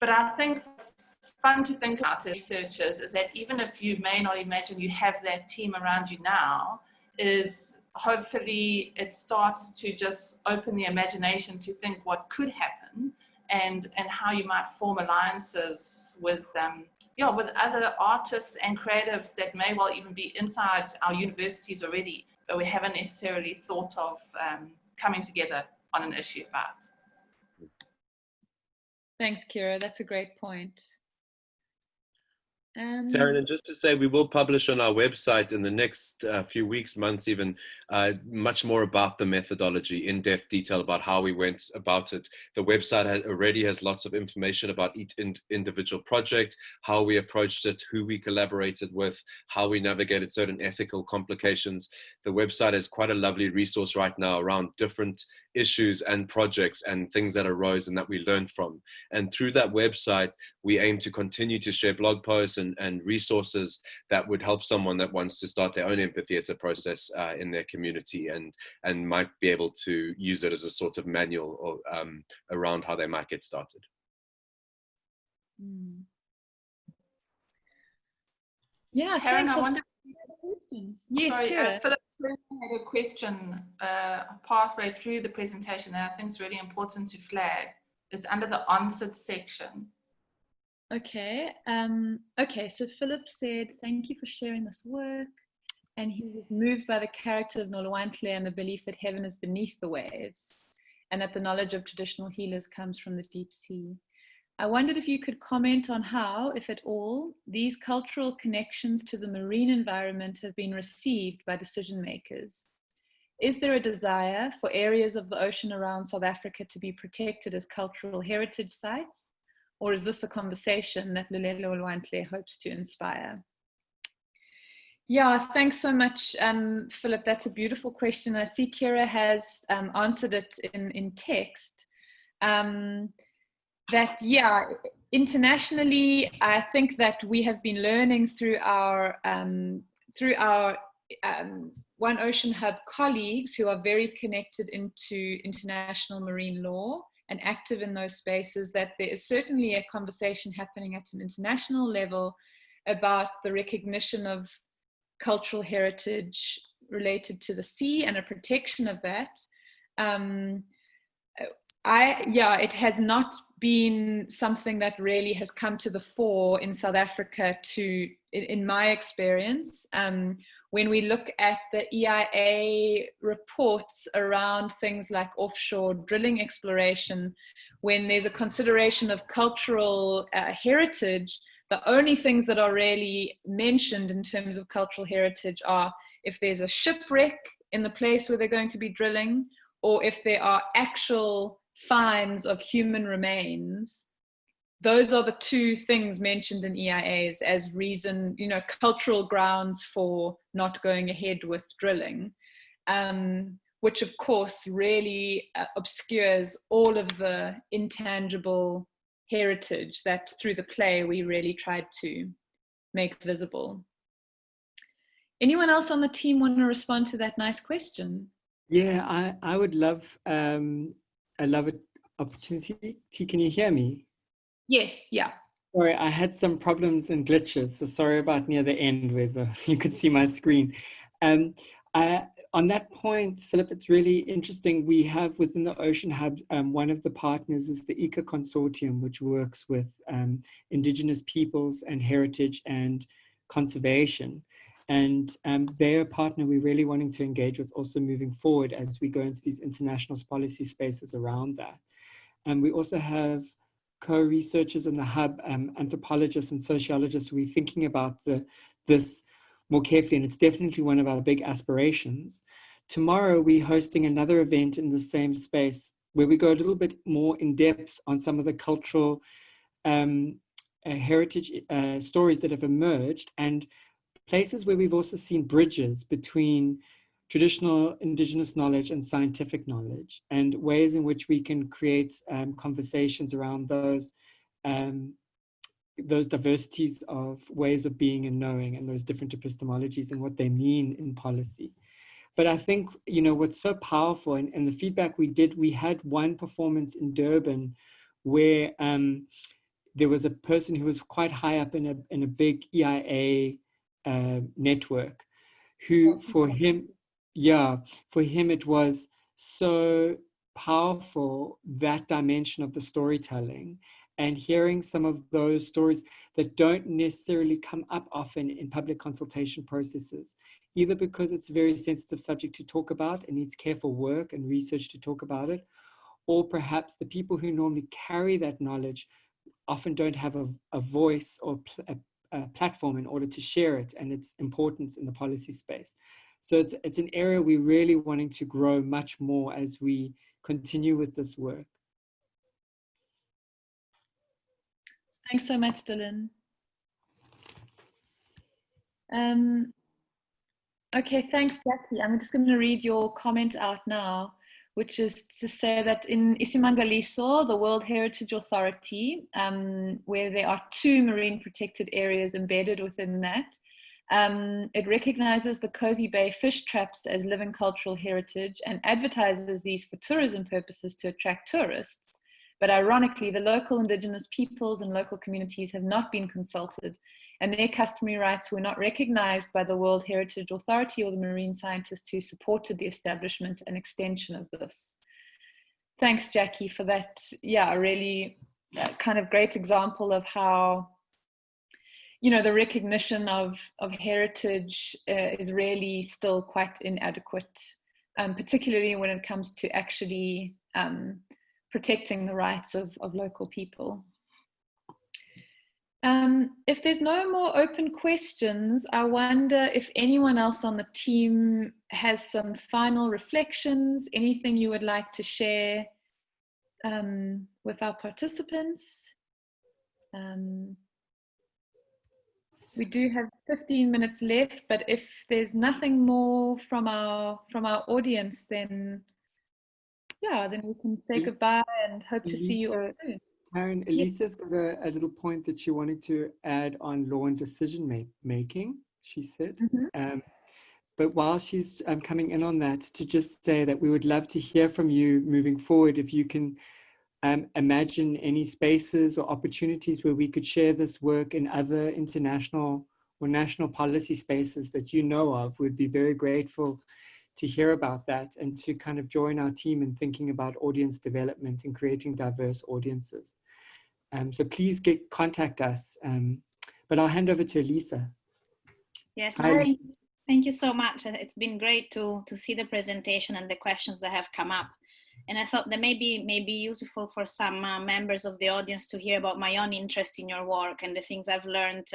But I think what's fun to think about as researchers is that even if you may not imagine you have that team around you now, is hopefully it starts to just open the imagination to think what could happen and how you might form alliances with with other artists and creatives that may well even be inside our universities already, but we haven't necessarily thought of coming together on an issue about. Thanks, Kira. That's a great point. Darren, and just to say, we will publish on our website in the next few weeks, months even, much more about the methodology, in-depth detail about how we went about it. The website already has lots of information about each individual project, how we approached it, who we collaborated with, how we navigated certain ethical complications. The website is quite a lovely resource right now around different issues and projects and things that arose and that we learned from. And through that website, we aim to continue to share blog posts and resources that would help someone that wants to start their own Empatheatre process in their community and might be able to use it as a sort of manual or, around how they might get started. Yeah, Karen, thanks. I wonder. Questions. Yes, Sorry, Kira. Philip had a question partway through the presentation that I think is really important to flag. It's under the answered section. Okay. Okay, so Philip said, thank you for sharing this work. And he was moved by the character of uLwandle and the belief that heaven is beneath the waves and that the knowledge of traditional healers comes from the deep sea. I wondered if you could comment on how, if at all, these cultural connections to the marine environment have been received by decision makers. Is there a desire for areas of the ocean around South Africa to be protected as cultural heritage sites? Or is this a conversation that Lalela uLwandle hopes to inspire? Yeah, thanks so much, Philip. That's a beautiful question. I see Kira has answered it in text. that, yeah, internationally, I think that we have been learning through our One Ocean Hub colleagues who are very connected into international marine law and active in those spaces, that there is certainly a conversation happening at an international level about the recognition of cultural heritage related to the sea and a protection of that. It has not been something that really has come to the fore in South Africa in my experience. When we look at the EIA reports around things like offshore drilling exploration, when there's a consideration of cultural heritage, the only things that are really mentioned in terms of cultural heritage are if there's a shipwreck in the place where they're going to be drilling, or if there are actual finds of human remains. Those are the two things mentioned in EIAs as reason, cultural grounds for not going ahead with drilling, which of course really obscures all of the intangible heritage that through the play we really tried to make visible. Anyone else on the team want to respond to that nice question? Yeah, I would love an opportunity. Can you hear me? Yes, yeah. Sorry, I had some problems and glitches, so sorry about near the end where you could see my screen. On that point, Philip, it's really interesting. We have within the Ocean Hub, one of the partners is the Eco Consortium, which works with Indigenous peoples and heritage and conservation. And they're a partner we're really wanting to engage with also moving forward as we go into these international policy spaces around that. And we also have co-researchers in the hub, anthropologists and sociologists who are thinking about this more carefully, and it's definitely one of our big aspirations. Tomorrow, we're hosting another event in the same space where we go a little bit more in depth on some of the cultural heritage stories that have emerged, and places where we've also seen bridges between traditional Indigenous knowledge and scientific knowledge, and ways in which we can create conversations around those diversities of ways of being and knowing, and those different epistemologies and what they mean in policy. But I think, what's so powerful, and the feedback we had one performance in Durban where there was a person who was quite high up in a big EIA network, who for him it was so powerful, that dimension of the storytelling, and hearing some of those stories that don't necessarily come up often in public consultation processes, either because it's a very sensitive subject to talk about and needs careful work and research to talk about it, or perhaps the people who normally carry that knowledge often don't have a voice or a platform in order to share it and its importance in the policy space. So it's an area we're really wanting to grow much more as we continue with this work. Thanks so much, Dylan. Okay, thanks, Jackie. I'm just going to read your comment out now, which is to say that in isiMangaliso, the World Heritage Authority, where there are 2 marine protected areas embedded within that, it recognizes the Cozy Bay fish traps as living cultural heritage and advertises these for tourism purposes to attract tourists. But ironically, the local Indigenous peoples and local communities have not been consulted, and their customary rights were not recognized by the World Heritage Authority or the marine scientists who supported the establishment and extension of this. Thanks, Jackie, for that. Yeah, a really kind of great example of how, the recognition of heritage is really still quite inadequate, particularly when it comes to actually protecting the rights of local people. If there's no more open questions, I wonder if anyone else on the team has some final reflections, anything you would like to share with our participants. We do have 15 minutes left, but if there's nothing more from our audience, then yeah, then we can say goodbye and hope to see you all soon. Karen, Elisa's got a little point that she wanted to add on law and decision making, she said. But while she's coming in on that, to just say that we would love to hear from you moving forward, if you can imagine any spaces or opportunities where we could share this work in other international or national policy spaces that you know of. We'd be very grateful to hear about that and to kind of join our team in thinking about audience development and creating diverse audiences. So please contact us. But I'll hand over to Elisa. Yes, thank you so much. It's been great to see the presentation and the questions that have come up. And I thought that may be useful for some members of the audience to hear about my own interest in your work and the things I've learned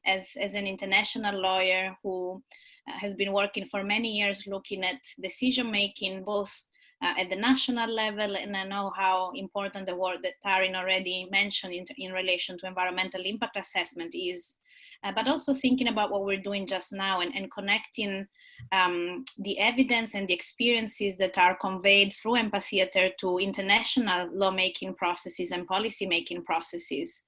as an international lawyer who has been working for many years looking at decision making, both at the national level, and I know how important the work that Taryn already mentioned in relation to environmental impact assessment is, but also thinking about what we're doing just now and connecting the evidence and the experiences that are conveyed through Empatheatre to international lawmaking processes and policy making processes.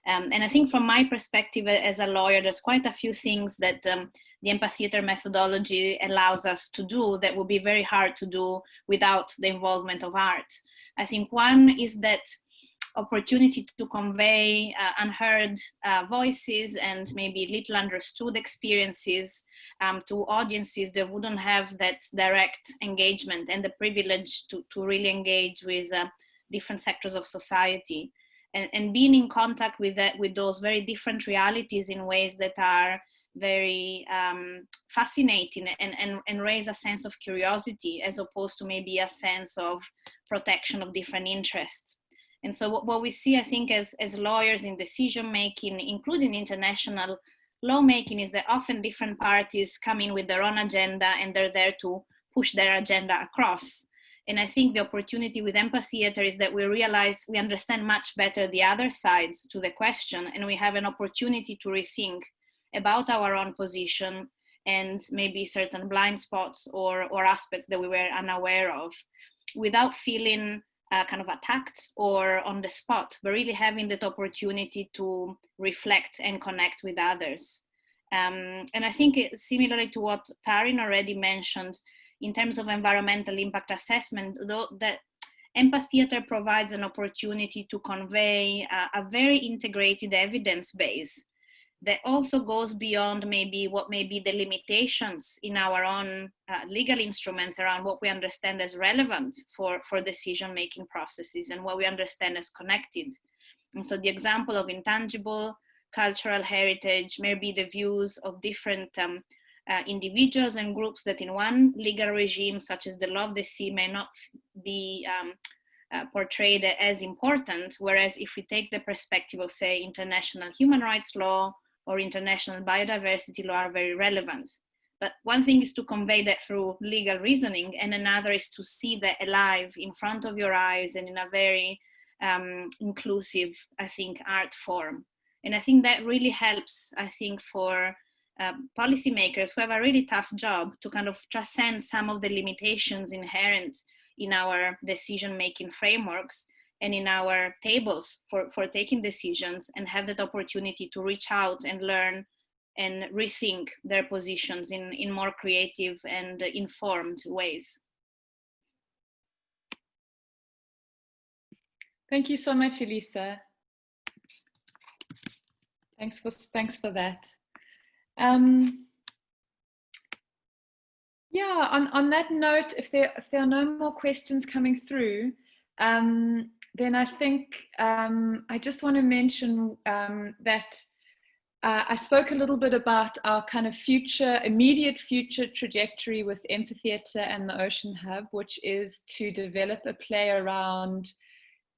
And I think from my perspective as a lawyer, there's quite a few things that the Empatheatre methodology allows us to do that would be very hard to do without the involvement of art. I think one is that opportunity to convey unheard voices and maybe little understood experiences to audiences that wouldn't have that direct engagement and the privilege to really engage with different sectors of society. And being in contact with those very different realities in ways that are very fascinating and raise a sense of curiosity as opposed to maybe a sense of protection of different interests. And so what we see, I think, as lawyers in decision making, including international lawmaking, is that often different parties come in with their own agenda and they're there to push their agenda across. And I think the opportunity with Empatheatre is that we realize we understand much better the other sides to the question, and we have an opportunity to rethink about our own position and maybe certain blind spots or aspects that we were unaware of, without feeling kind of attacked or on the spot, but really having that opportunity to reflect and connect with others. And I think similarly to what Taryn already mentioned, in terms of environmental impact assessment, though, that Empatheatre provides an opportunity to convey a very integrated evidence base that also goes beyond maybe what may be the limitations in our own legal instruments around what we understand as relevant for decision-making processes and what we understand as connected. And so the example of intangible cultural heritage may be the views of different individuals and groups that in one legal regime, such as the law of the sea, may not be portrayed as important, whereas if we take the perspective of, say, international human rights law or international biodiversity law, are very relevant. But one thing is to convey that through legal reasoning, and another is to see that alive in front of your eyes and in a very inclusive, I think, art form. And I think that really helps, I think, for policymakers who have a really tough job to kind of transcend some of the limitations inherent in our decision-making frameworks and in our tables for taking decisions, and have that opportunity to reach out and learn and rethink their positions in more creative and informed ways. Thank you so much, Elisa. Thanks for that. Yeah, on that note, if there are no more questions coming through, then I think I just want to mention that I spoke a little bit about our kind of immediate future trajectory with Empatheatre and the Ocean Hub, which is to develop a play around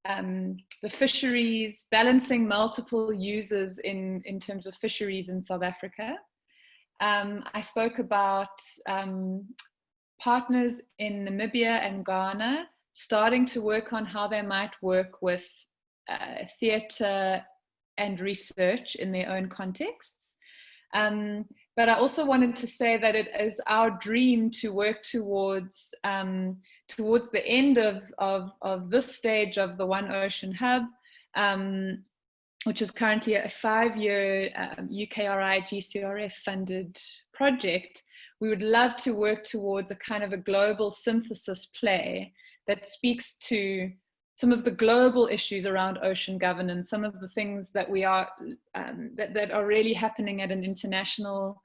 the fisheries, balancing multiple users in terms of fisheries in South Africa. I spoke about partners in Namibia and Ghana starting to work on how they might work with theatre and research in their own contexts. but I also wanted to say that it is our dream to work towards the end of this stage of the One Ocean Hub, which is currently a 5-year UKRI GCRF funded project. We would love to work towards a kind of a global synthesis play that speaks to some of the global issues around ocean governance, some of the things that we are that are really happening at an international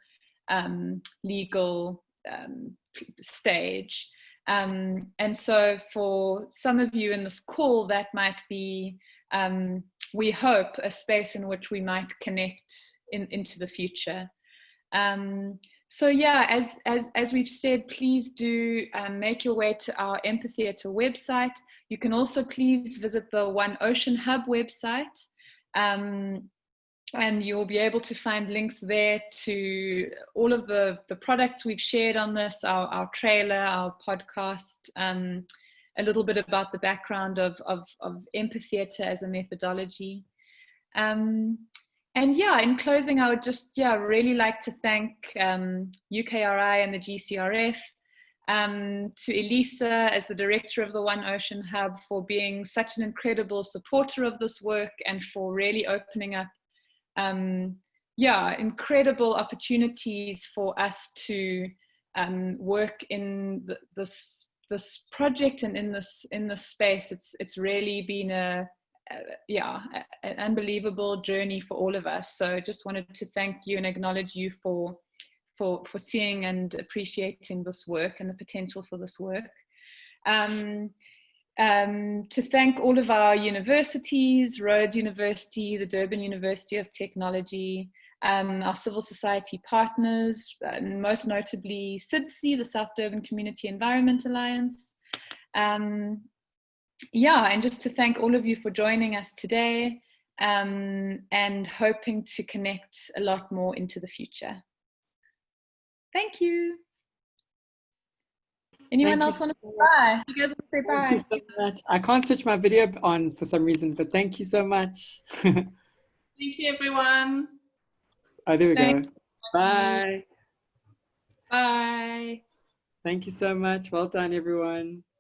legal stage. And so for some of you in this call, that might be, we hope, a space in which we might connect into the future. So yeah, as we've said, please do make your way to our Empatheatre website. You can also please visit the One Ocean Hub website, and you'll be able to find links there to all of the products we've shared on this, our trailer, our podcast, a little bit about the background of Empatheatre as a methodology. And yeah, in closing, I would just really like to thank UKRI and the GCRF, to Elisa as the director of the One Ocean Hub for being such an incredible supporter of this work and for really opening up incredible opportunities for us to work in this project and in this space. It's really been an unbelievable journey for all of us. So just wanted to thank you and acknowledge you for seeing and appreciating this work and the potential for this work. To thank all of our universities, Rhodes University, the Durban University of Technology, our civil society partners, and most notably SIDSI, the South Durban Community Environment Alliance. And just to thank all of you for joining us today, and hoping to connect a lot more into the future. Thank you. Anyone else want to say bye? You guys want to say bye? Thank you so much. I can't switch my video on for some reason, but thank you so much. Thank you, everyone. Oh, there we go. Bye. Bye. Thank you so much. Well done, everyone.